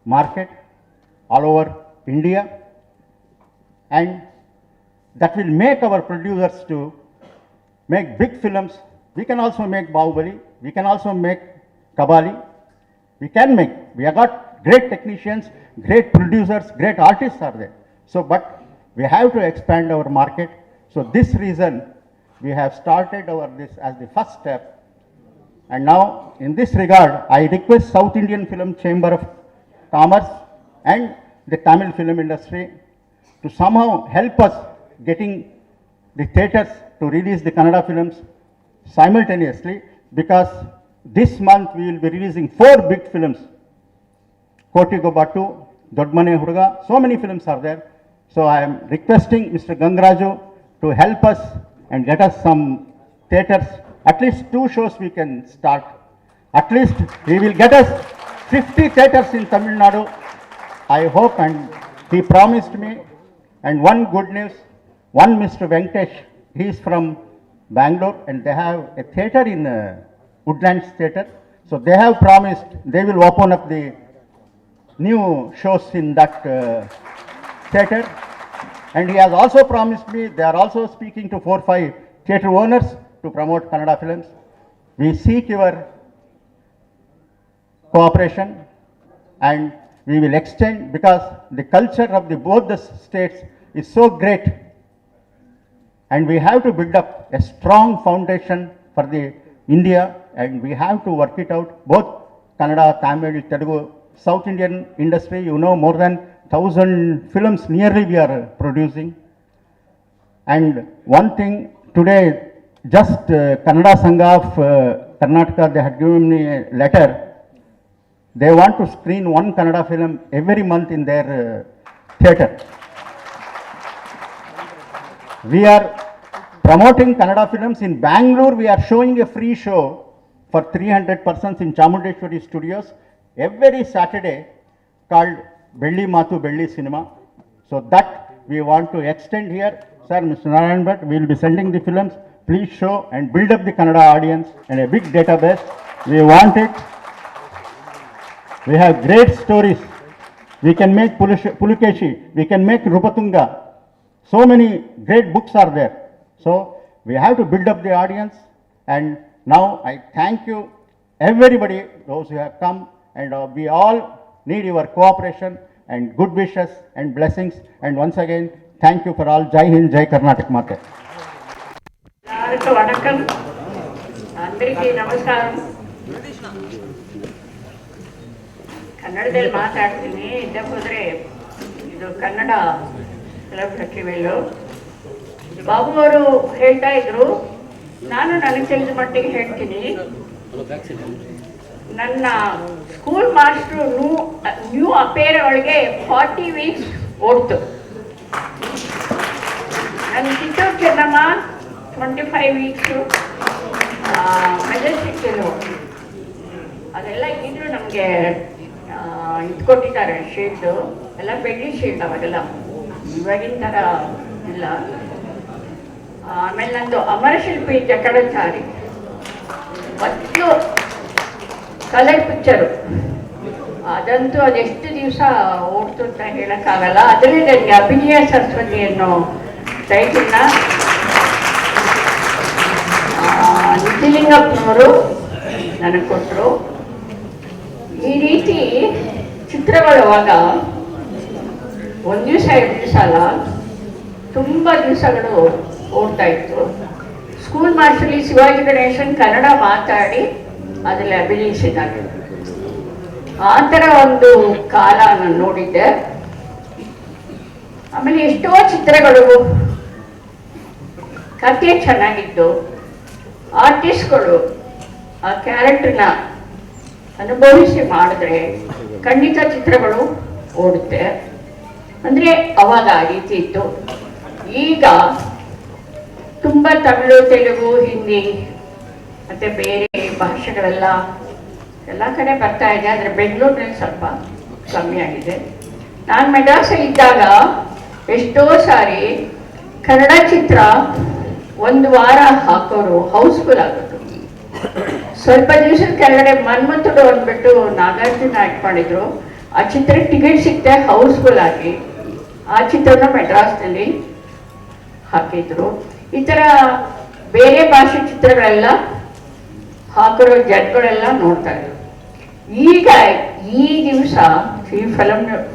S4: market all over India, and that will make our producers to make big films. We can also make Bahubali, we can also make Kabali, we have got great technicians, great producers, great artists are there. So, but we have to expand our market. So this reason, we have started this as the first step. And now, in this regard, I request South Indian Film Chamber of Commerce and the Tamil film industry to somehow help us getting the theatres to release the Kannada films simultaneously, because this month we will be releasing 4 big films. Koti Gobatu, Dodmane Huduga, so many films are there. So I am requesting Mr. Gangaraju to help us and get us some theatres. At least 2 shows we can start. At least he will get us 50 theatres in Tamil Nadu. I hope, and he promised me. And one good news, one Mr. Venkatesh, he is from Bangalore, and they have a theatre in Woodlands Theatre. So they have promised they will open up the new shows in that theatre. And he has also promised me, they are also speaking to 4-5 theatre owners to promote Kannada films. We seek your cooperation, and we will extend, because the culture of both the states is so great, and we have to build up a strong foundation for the India, and we have to work it out, both Kannada, Tamil, Telugu, South Indian industry, you know, more than 1,000 films nearly we are producing. And one thing, today, just Kannada Sangha of Karnataka, they had given me a letter. They want to screen one Kannada film every month in their theatre. We are promoting Kannada films in Bangalore. We are showing a free show for 300 persons in Chamundeshwari Studios every Saturday, called Belli Matu Belli Cinema. So that we want to extend here. Sir, Mr. Narayan Bhatt, we will be sending the films. Please show and build up the Kannada audience and a big database. We want it. We have great stories. We can make Pulukeshi. We can make Rupatunga. So many great books are there. So we have to build up the audience. And now I thank you, everybody, those who have come, and we all need your cooperation and good wishes and blessings. And once again, thank you for all. Jai Hind, Jai Karnataka Mate.
S1: ಎಲ್ಲರಿಗೂ ವಣಕಂ, అందరికీ ನಮಸ್ಕಾರ. ಕನ್ನಡದಲ್ಲಿ ಮಾತಾಡ್ತೀನಿ. ಇದಕ್ಕೆ ಹೋದರೆ ಇದು Kannada film festival. Babu ಅವರು ಹೇಳ್ತಾ ಇದ್ರು, ನಾನು ನನಗೆ ತಿಳಿದ ಮಟ್ಟಿಗೆ ಹೇಳ್ತೀನಿ, ನನ್ನ ಸ್ಕೂಲ್ ಮಾಸ್ಟ್ರು ನ್ಯೂ ಅಪೇರ್ ಒಳಗೆ 40 ವೀಕ್ಸ್ ಓಡ್ತು. ನನ್ನ ಕಿತ್ತೂರು ಚೆನ್ನಮ್ಮ 25 ವೀಕ್ಸು ಮೆಜೆಸ್ಟಿಕ್ ಅದೆಲ್ಲ ಇದ್ರೂ ನಮಗೆ ಇಟ್ಕೊಟ್ಟಿದ್ದಾರೆ ಶೀಲ್ಡು ಎಲ್ಲ ಬೆಳ್ಳಿ ಶೀಲ್ಡ್ ಅವಾಗೆಲ್ಲ, ಇವಾಗಿನ ಥರ ಇಲ್ಲ. ಆಮೇಲೆ ನಂದು ಅಮರಶಿಲ್ಪಿ ಜಕಣಚಾರಿ ಮೊದಲು ಕಲರ್ ಪಿಕ್ಚರು, ಅದಂತೂ ಅದೆಷ್ಟು ದಿವಸ ಓಡ್ತು ಅಂತ ಹೇಳೋಕ್ಕಾಗಲ್ಲ. ಅದರಲ್ಲಿ ನನಗೆ ಅಭಿನಯ ಸರಸ್ವತಿ ಅನ್ನೋ ಟೈಟಲ್ನ ನಿಜಲಿಂಗಪ್ಪನವರು ನನಗೆ ಕೊಟ್ಟರು. ಈ ರೀತಿ ಚಿತ್ರಗಳು ಅವಾಗ ಒಂದು ದಿವಸ 2 ದಿವಸ ಅಲ್ಲ, ತುಂಬ ದಿವಸಗಳು ಓಡ್ತಾ ಇತ್ತು. ಸ್ಕೂಲ್ ಮಾಸ್ಟರ್ಲಿ ಶಿವಾಜಿ ಗಣೇಶನ್ ಕನ್ನಡ ಮಾತಾಡಿ ಅದರಲ್ಲಿ ಅಭಿನಯಿಸಿದ್ದಾರೆ. ಆ ಥರ ಒಂದು ಕಾಲ ನಾನು ನೋಡಿದ್ದೆ. ಆಮೇಲೆ ಎಷ್ಟೋ ಚಿತ್ರಗಳು ಕಥೆ ಚೆನ್ನಾಗಿದ್ದು, ಆರ್ಟಿಸ್ಟ್ಗಳು ಆ ಕ್ಯಾರೆಕ್ಟರ್ನ ಅನುಭವಿಸಿ ಮಾಡಿದ್ರೆ ಖಂಡಿತ ಚಿತ್ರಗಳು ಓಡುತ್ತೆ. ಅಂದರೆ ಅವಾಗ ಆ ರೀತಿ ಇತ್ತು. ಈಗ ತುಂಬ ತಮಿಳು, ತೆಲುಗು, ಹಿಂದಿ ಮತ್ತು ಬೇರೆ ಭಾಷೆಗಳೆಲ್ಲ ಎಲ್ಲ ಕಡೆ ಬರ್ತಾ ಇದೆ. ಆದರೆ ಬೆಂಗಳೂರಿನಲ್ಲಿ ಸ್ವಲ್ಪ ಕಮ್ಮಿ ಆಗಿದೆ. ನಾನು ಮೆಡ್ರಾಸಲ್ಲಿ ಇದ್ದಾಗ ಎಷ್ಟೋ ಸಾರಿ ಕನ್ನಡ ಚಿತ್ರ 1 ವಾರ ಹಾಕೋರು ಹೌಸ್ಫುಲ್ ಆಗೋದು. ಸ್ವಲ್ಪ ದಿವಸದ ಕೆಳಗಡೆ ಮನ್ಮಥುಡು ಅಂದ್ಬಿಟ್ಟು ನಾಗಾರ್ಜುನ ಆ್ಯಕ್ಟ್ ಮಾಡಿದ್ರು. ಆ ಚಿತ್ರ ಟಿಕೆಟ್ ಸಿಕ್ತೆ ಹೌಸ್ಫುಲ್ ಆಗಿ ಆ ಚಿತ್ರನ ಮೆಡ್ರಾಸ್ನಲ್ಲಿ ಹಾಕಿದ್ರು. ಈ ಥರ ಬೇರೆ ಭಾಷೆ ಚಿತ್ರಗಳೆಲ್ಲ ಹಾಕಿರೋ ಜನಗಳೆಲ್ಲ ನೋಡ್ತಾ ಇದ್ರು. ಈಗ ಈ ದಿವಸ ಈ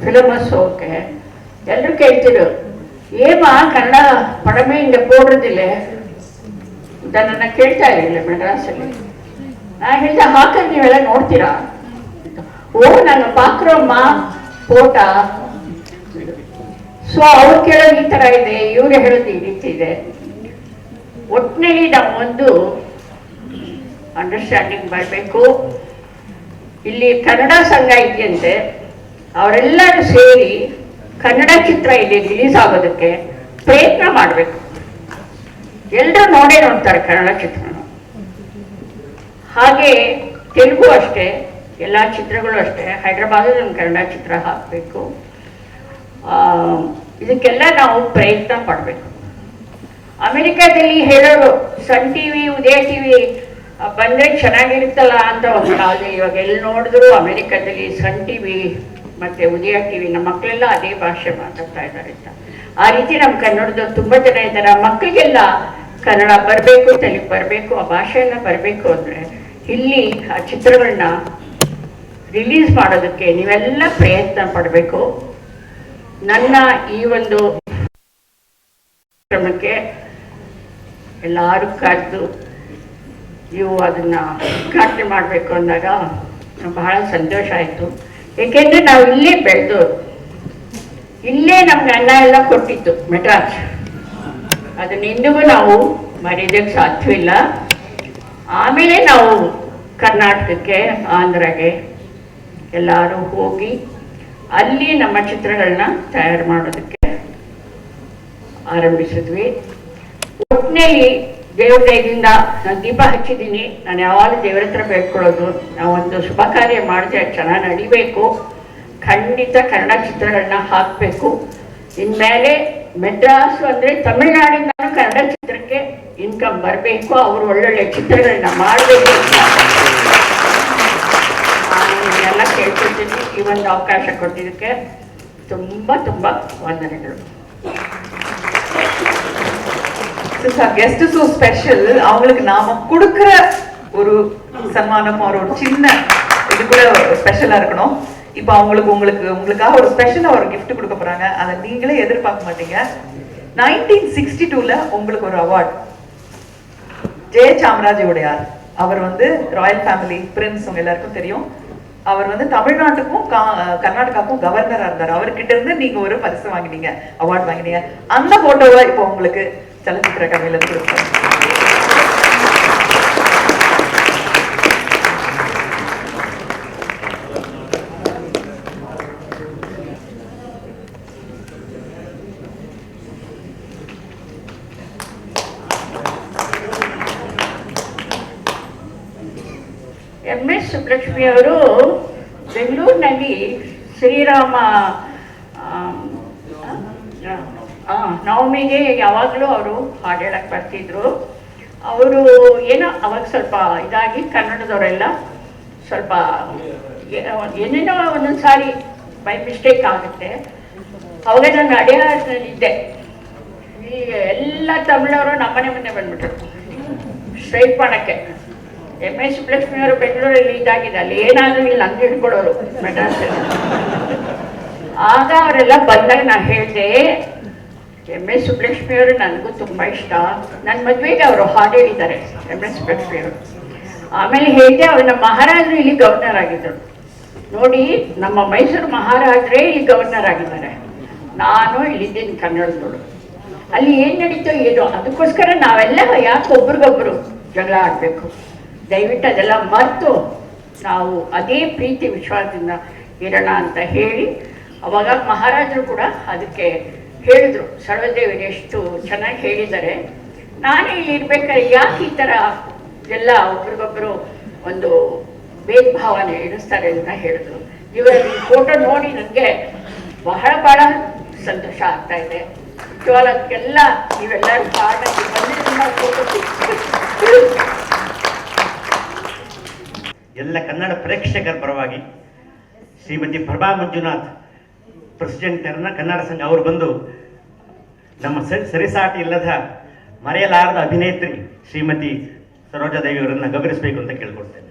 S1: ಫಿಲಮೋತ್ಸವಕ್ಕೆ ಎಲ್ಲರೂ ಕೇಳ್ತಿದ್ರು, ಏಮಾ ಕನ್ನಡ ಪಡಮೆ ಹಿಂಗೆ ಪೋಡ್ರದಿಲ್ಲ ಅಂತ ನನ್ನ ಕೇಳ್ತಾ ಇರಲಿಲ್ಲ ಮೆಡ್ರಾಸಲ್ಲಿ. ನಾ ಹೇಳಿದೆ, ಹಾಕಂದ್ರೆ ನೀವೆಲ್ಲ ನೋಡ್ತೀರಾ? ಓ ನಾನು ಪಾಕ್ರಮ್ಮ ಫೋಟ. ಸೊ ಅವ್ರು ಕೇಳೋದು ಈ ಥರ ಇದೆ, ಇವ್ರು ಹೇಳೋದು ಈ ರೀತಿ ಇದೆ. ಒಟ್ಟಿನಲ್ಲಿ ನಾವು ಒಂದು ಅಂಡರ್ಸ್ಟ್ಯಾಂಡಿಂಗ್ ಬರಬೇಕು. ಇಲ್ಲಿ ಕನ್ನಡ ಸಂಘ ಇದೆಯಂತೆ, ಅವರೆಲ್ಲರೂ ಸೇರಿ ಕನ್ನಡ ಚಿತ್ರ ಇಲ್ಲಿ ರಿಲೀಸ್ ಆಗೋದಕ್ಕೆ ಪ್ರಯತ್ನ ಮಾಡಬೇಕು. ಎಲ್ಲರೂ ನೋಡ್ತಾರೆ ಕನ್ನಡ ಚಿತ್ರನ. ಹಾಗೆ ತೆಲುಗು ಅಷ್ಟೇ, ಎಲ್ಲ ಚಿತ್ರಗಳು ಅಷ್ಟೇ. ಹೈದ್ರಾಬಾದಲ್ಲಿ ಒಂದು ಕನ್ನಡ ಚಿತ್ರ ಹಾಕಬೇಕು. ಇದಕ್ಕೆಲ್ಲ ನಾವು ಪ್ರಯತ್ನ ಪಡಬೇಕು. ಅಮೆರಿಕಾದಲ್ಲಿ ಹೇಳೋರು ಸನ್ ಟಿವಿ, ಉದಯ ಟಿವಿ ಬಂದರೆ ಚೆನ್ನಾಗಿರುತ್ತಲ್ಲ ಅಂತ ಒಂದು ಕಾಲದಲ್ಲಿ. ಇವಾಗ ಎಲ್ಲಿ ನೋಡಿದ್ರು ಅಮೆರಿಕಾದಲ್ಲಿ ಸನ್ ಟಿವಿ ಮತ್ತು ಉದಯ ಟಿವಿ, ನಮ್ಮ ಮಕ್ಕಳೆಲ್ಲ ಅದೇ ಭಾಷೆ ಮಾತಾಡ್ತಾ ಇದ್ದಾರೆ ಅಂತ. ಆ ರೀತಿ ನಮ್ಮ ಕನ್ನಡದವ್ರು ತುಂಬ ಜನ ಇದ್ದಾರೆ. ಮಕ್ಕಳಿಗೆಲ್ಲ ಕನ್ನಡ ಬರಬೇಕು, ತೆಲುಗು ಬರಬೇಕು, ಆ ಭಾಷೆಯನ್ನ ಬರಬೇಕು ಅಂದರೆ ಇಲ್ಲಿ ಆ ಚಿತ್ರಗಳನ್ನ ರಿಲೀಸ್ ಮಾಡೋದಕ್ಕೆ ನೀವೆಲ್ಲ ಪ್ರಯತ್ನ ಪಡಬೇಕು. ನನ್ನ ಈ ಒಂದು ಕ್ರಮಕ್ಕೆ ಎಲ್ಲರೂ ಕರೆದು ನೀವು ಅದನ್ನು ಉದ್ಘಾಟನೆ ಮಾಡಬೇಕು ಅಂದಾಗ ಬಹಳ ಸಂತೋಷ ಆಯಿತು. ಏಕೆಂದರೆ ನಾವು ಇಲ್ಲೇ ಬೆಳೆದವರು, ಇಲ್ಲೇ ನಮ್ಗೆ ಅನ್ನ ಎಲ್ಲ ಕೊಟ್ಟಿತ್ತು ಮೆಡ್ರಾಸ್. ಅದನ್ನ ಇಂದಿಗೂ ನಾವು ಮರೆಯೋದಕ್ಕೆ ಸಾಧ್ಯವಿಲ್ಲ. ಆಮೇಲೆ ನಾವು ಕರ್ನಾಟಕಕ್ಕೆ, ಆಂಧ್ರಗೆ ಎಲ್ಲರೂ ಹೋಗಿ ಅಲ್ಲಿ ನಮ್ಮ ಚಿತ್ರಗಳನ್ನ ತಯಾರು ಮಾಡೋದಕ್ಕೆ ಆರಂಭಿಸಿದ್ವಿ. ಒಟ್ಟಿನಲ್ಲಿ ದೇವ್ರ ದಯದಿಂದ ನಾನು ದೀಪ ಹಚ್ಚಿದ್ದೀನಿ. ನಾನು ಯಾವಾಗಲೂ ದೇವ್ರ ಹತ್ರ ಬೇಡ್ಕೊಳ್ಳೋದು, ನಾವೊಂದು ಶುಭ ಕಾರ್ಯ ಮಾಡಿದ್ರೆ ಚೆನ್ನಾಗಿ ನಡಿಬೇಕು. ಖಂಡಿತ ಕನ್ನಡ ಚಿತ್ರಗಳನ್ನ ಹಾಕಬೇಕು. ಇನ್ಮೇಲೆ ಮೆಡ್ರಾಸು ಅಂದರೆ ತಮಿಳುನಾಡಿಂದನೂ ಕನ್ನಡ ಚಿತ್ರಕ್ಕೆ ಇನ್ಕಮ್ ಬರಬೇಕು. ಅವರು ಒಳ್ಳೊಳ್ಳೆ ಚಿತ್ರಗಳನ್ನ ಮಾಡಬೇಕು ಅಂತ ಎಲ್ಲ ಕೇಳ್ಕೊಳ್ತೀನಿ. ಈ ಒಂದು ಅವಕಾಶ ಕೊಟ್ಟಿದ್ದಕ್ಕೆ ತುಂಬ ತುಂಬ ವಂದನೆಗಳು.
S2: Guest so special. அவங்களுக்கு நாம கொடுக்குற ஒரு சன்மானம் ஒரு சின்ன இது கூட ஸ்பெஷலா இருக்கணும். இப்போ உங்களுக்காக ஒரு ஸ்பெஷலா ஒரு கிஃப்ட் கொடுக்க போறாங்க. அதை நீங்களே எதிர்பார்க்க மாட்டீங்க. 1962ல உங்களுக்கு ஒரு அவார்ட். ஜெய சாமராஜ உடையார் அவர் ராயல் ஃபேமிலி பிரின்ஸ், உங்க எல்லாருக்கும் தெரியும். அவர் தமிழ்நாட்டுக்கும் கர்நாடகாவுக்கும் கவர்னரா இருந்தார். அவர்கிட்ட இருந்து நீங்க ஒரு பரிசு வாங்கினீங்க, அவார்ட் வாங்கினீங்க. அந்த போட்டோவை இப்போ உங்களுக்கு சலச்சித்திர கதையில கொடுப்போம்.
S1: MS ಸುಬ್ಬಲಕ್ಷ್ಮಿಯವರು ಬೆಂಗಳೂರಿನಲ್ಲಿ ಶ್ರೀರಾಮ ನವಮಿಗೆ ಯಾವಾಗಲೂ ಅವರು ಹಾಡು ಹೇಳಕ್ಕೆ ಬರ್ತಿದ್ರು. ಅವರು ಏನೋ ಅವಾಗ ಸ್ವಲ್ಪ ಇದಾಗಿ ಕನ್ನಡದವರೆಲ್ಲ ಸ್ವಲ್ಪ ಏನೇನೋ ಒಂದೊಂದು ಸಾರಿ ಬೈ ಮಿಸ್ಟೇಕ್ ಆಗುತ್ತೆ. ಅವಾಗ ನಾನು ಅಡಿಯಾರದಲ್ಲಿದ್ದೆ. ಈ ಎಲ್ಲ ತಮಿಳವರು ನಮ್ಮನೆ ಮುಂದೆ ಬಂದ್ಬಿಟ್ರು ಸ್ಟ್ರೈಕ್ ಮಾಡೋಕ್ಕೆ. MS ಸುಬ್ಬಲಕ್ಷ್ಮಿಯವರು ಬೆಂಗಳೂರಲ್ಲಿ ಇದಾಗಿದೆ, ಅಲ್ಲಿ ಏನಾದರೂ ಇಲ್ಲಿ ನಂಗೆ ಹಿಡ್ಕೊಡೋರು ಮೆಡ್ರಾಸಲ್ಲಿ. ಆಗ ಅವರೆಲ್ಲ ಬಂದಾಗ ನಾನು ಹೇಳಿದೆ, MS ಸುಬ್ಬಲಕ್ಷ್ಮಿಯವರು ನನಗೂ ತುಂಬ ಇಷ್ಟ, ನನ್ನ ಮದುವೆಗೆ ಅವರು ಹಾಡು ಹೇಳಿದ್ದಾರೆ MS ಸುಬ್ಬಲಕ್ಷ್ಮಿಯವರು. ಆಮೇಲೆ ಹೇಳಿದೆ, ಅವ್ರು ನಮ್ಮ ಮಹಾರಾಜರು ಇಲ್ಲಿ ಗವರ್ನರ್ ಆಗಿದ್ದರು. ನೋಡಿ, ನಮ್ಮ ಮೈಸೂರು ಮಹಾರಾಜರೇ ಇಲ್ಲಿ ಗವರ್ನರ್ ಆಗಿದ್ದಾರೆ, ನಾನು ಇಲ್ಲಿದ್ದೀನಿ ಕನ್ನಡದೋಳು. ಅಲ್ಲಿ ಏನು ನಡೀತೋ ಏನೋ, ಅದಕ್ಕೋಸ್ಕರ ನಾವೆಲ್ಲ ಯಾಕೆ ಒಬ್ರಿಗೊಬ್ರು ಜಗಳ ಆಡಬೇಕು? ದಯವಿಟ್ಟು ಅದೆಲ್ಲ ಮರೆತು ನಾವು ಅದೇ ಪ್ರೀತಿ ವಿಶ್ವಾಸದಿಂದ ಇರೋಣ ಅಂತ ಹೇಳಿ, ಅವಾಗ ಮಹಾರಾಜರು ಕೂಡ ಅದಕ್ಕೆ ಹೇಳಿದರು. ಸರೋಜದೇವಿಗೆ ಎಷ್ಟು ಚೆನ್ನಾಗಿ ಹೇಳಿದ್ದಾರೆ. ನಾನೇ ಇಲ್ಲಿ ಇರ್ಬೇಕಾದ್ರೆ ಯಾಕೆ ಈ ಥರ ಎಲ್ಲ ಒಬ್ರಿಗೊಬ್ಬರು ಒಂದು ಭೇದ ಭಾವನೆ ಇಡಿಸ್ತಾರೆ ಅಂತ ಹೇಳಿದ್ರು. ಇವರ ಫೋಟೋ ನೋಡಿ ನನಗೆ ಬಹಳ ಬಹಳ ಸಂತೋಷ ಆಗ್ತಾ ಇದೆ. ನಿಜವಾಗ್ಲೂ ಅದಕ್ಕೆಲ್ಲ ನೀವೆಲ್ಲರೂ ಕಾರಣ ಫೋಟೋ
S5: ಎಲ್ಲ ಕನ್ನಡ ಪ್ರೇಕ್ಷಕರ ಪರವಾಗಿ ಶ್ರೀಮತಿ ಪ್ರಭಾ ಮಂಜುನಾಥ್, ಪ್ರೆಸಿಡೆಂಟ್ ಕನ್ನಡ ಸಂಘ, ಅವರು ಬಂದು ನಮ್ಮ ಸರಿಸಾಟಿ ಇಲ್ಲದ ಮರೆಯಲಾರದ ಅಭಿನೇತ್ರಿ ಶ್ರೀಮತಿ ಸರೋಜಾದೇವಿ ಅವರನ್ನು ಗೌರವಿಸಬೇಕು ಅಂತ ಕೇಳ್ಕೊಳ್ತೇನೆ.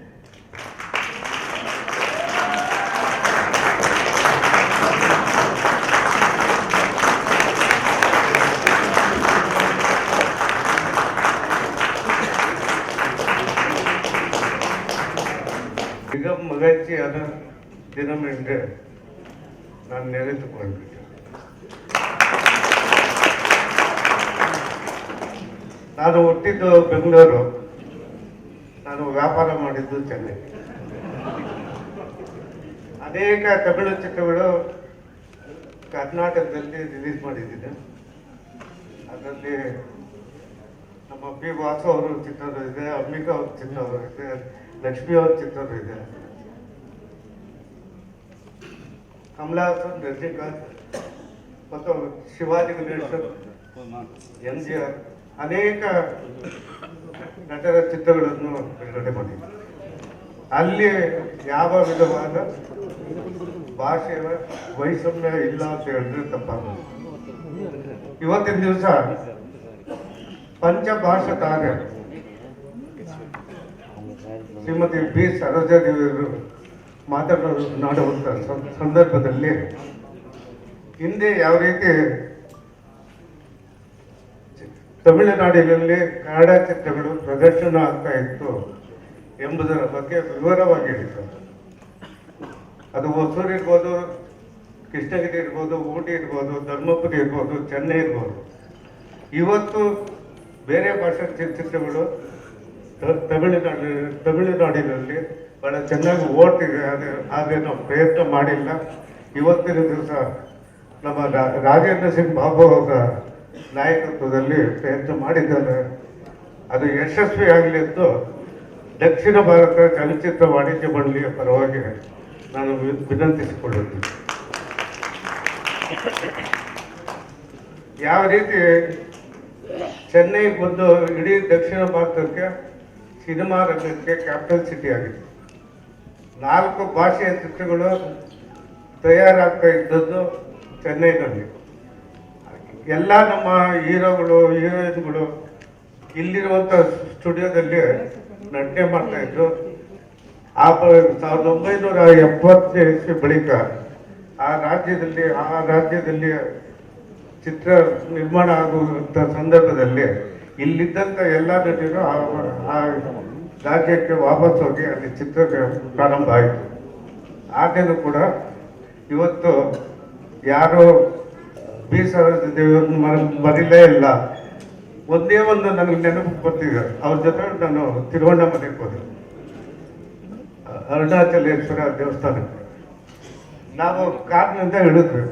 S6: மிக மகிழ்ச்சியான தினம் என்று நான் நினைத்துக் கொள்கிறேன். ನಾನು ಹುಟ್ಟಿದ್ದು ಬೆಂಗಳೂರು, ನಾನು ವ್ಯಾಪಾರ ಮಾಡಿದ್ದು ಚೆನ್ನೈ. ಅನೇಕ ತಮಿಳು ಚಿತ್ರಗಳು ಕರ್ನಾಟಕದಲ್ಲಿ ರಿಲೀಸ್ ಮಾಡಿದ್ದೀನಿ. ಅದರಲ್ಲಿ ನಮ್ಮ ಪಿ ವಾಸು ಅವರು ಚಿತ್ರಗಳು ಇದೆ, ಅಂಬಿಕಾ ಅವ್ರ ಚಿತ್ರಗಳು ಇದೆ, ಲಕ್ಷ್ಮಿ ಅವ್ರ ಚಿತ್ರಗಳು ಇದೆ, ಕಮಲಾಸನ್, ರಜನಿಕಾಂತ್ ಮತ್ತು ಶಿವಾಜಿ ಗಣೇಶನ್, MGR ಅನೇಕ ನಟರ ಚಿತ್ರಗಳನ್ನು ಬಿಡುಗಡೆ ಮಾಡಿದೆ. ಅಲ್ಲಿ ಯಾವ ವಿಧವಾದ ಭಾಷೆಯ ವೈಷಮ್ಯ ಇಲ್ಲ ಅಂತ ಹೇಳಿದ್ರೆ ತಪ್ಪಾಗುತ್ತೆ. ಇವತ್ತಿನ ದಿವಸ ಪಂಚಭಾಷಾ ತಾರೆ ಶ್ರೀಮತಿ ಬಿ ಸರೋಜಾದೇವಿಯವರು ಮಾತನಾಡುವಂಥ ಸಂದರ್ಭದಲ್ಲಿ ಹಿಂದೆ ಯಾವ ರೀತಿ ತಮಿಳುನಾಡಿನಲ್ಲಿ ಕನ್ನಡ ಚಿತ್ರಗಳು ಪ್ರದರ್ಶನ ಆಗ್ತಾ ಇತ್ತು ಎಂಬುದರ ಬಗ್ಗೆ ವಿವರವಾಗಿ ಹೇಳಿದ್ದಾರೆ. ಅದು ಹೊಸೂರು ಇರ್ಬೋದು, ಕೃಷ್ಣಗಿರಿ ಇರ್ಬೋದು, ಊಟಿ ಇರ್ಬೋದು, ಧರ್ಮಪುರಿ ಇರ್ಬೋದು, ಚೆನ್ನೈ ಇರ್ಬೋದು. ಇವತ್ತು ಬೇರೆ ಭಾಷೆ ಚಿತ್ರಗಳು ತಮಿಳುನಾಡಿನಲ್ಲಿ ಬಹಳ ಚೆನ್ನಾಗಿ ಓಡ್ತಿದೆ. ಆದರೆ ನಾವು ಪ್ರಯತ್ನ ಮಾಡಿಲ್ಲ. ಇವತ್ತಿನ ದಿವಸ ನಮ್ಮ ರಾಜೇಂದ್ರ ಸಿಂಗ್ ಬಾಬು ಅವರ ನಾಯಕತ್ವದಲ್ಲಿ ಪ್ರಯತ್ನ ಮಾಡಿದ್ದಾರೆ. ಅದು ಯಶಸ್ವಿ ಆಗಲಿ ಎಂದು ದಕ್ಷಿಣ ಭಾರತ ಚಲನಚಿತ್ರ ವಾಣಿಜ್ಯ ಮಂಡಳಿಯ ಪರವಾಗಿ ನಾನು ವಿನಂತಿಸಿಕೊಳ್ಳುತ್ತೇನೆ. ಯಾವ ರೀತಿ ಚೆನ್ನೈ ಒಂದು ಇಡೀ ದಕ್ಷಿಣ ಭಾರತಕ್ಕೆ ಸಿನಿಮಾ ರಂಗಕ್ಕೆ ಕ್ಯಾಪಿಟಲ್ ಸಿಟಿ ಆಗಿದೆ. 4 ಭಾಷೆಯ ಚಿತ್ರಗಳು ತಯಾರಾಗ್ತಾ ಇದ್ದದ್ದು ಚೆನ್ನೈನಲ್ಲಿ. ಎಲ್ಲ ನಮ್ಮ ಹೀರೋಗಳು, ಹೀರೋಯಿನ್ಗಳು ಇಲ್ಲಿರುವಂಥ ಸ್ಟುಡಿಯೋದಲ್ಲಿ ನಟನೆ ಮಾಡ್ತಾ ಇದ್ರು. 1970 ಇಸ್ವಿ ಬಳಿಕ ಆ ರಾಜ್ಯದಲ್ಲಿ ಚಿತ್ರ ನಿರ್ಮಾಣ ಆಗುವಂಥ ಸಂದರ್ಭದಲ್ಲಿ ಇಲ್ಲಿದ್ದಂಥ ಎಲ್ಲ ನಟರು ಆ ರಾಜ್ಯಕ್ಕೆ ವಾಪಸ್ ಹೋಗಿ ಅಲ್ಲಿ ಚಿತ್ರ ಪ್ರಾರಂಭ ಆಯಿತು. ಆಗಲೂ ಕೂಡ ಇವತ್ತು ಯಾರು ಬಿ ಸರೋಜಾದೇವಿಯವ್ರನ್ನ ಮರಿಲೇ ಇಲ್ಲ. ಒಂದೇ ಒಂದು ನನಗೆ ನೆನಪು ಬರ್ತಿದೆ. ಅವ್ರ ಜೊತೆ ನಾನು ತಿರುವಣ್ಣಾಮಲೆಗೆ ಹೋದೆ, ಅರುಣಾಚಲೇಶ್ವರ ದೇವಸ್ಥಾನಕ್ಕೆ. ನಾವು ಕಾರ್ನಿಂದ ಇಳಿದ್ವಿ.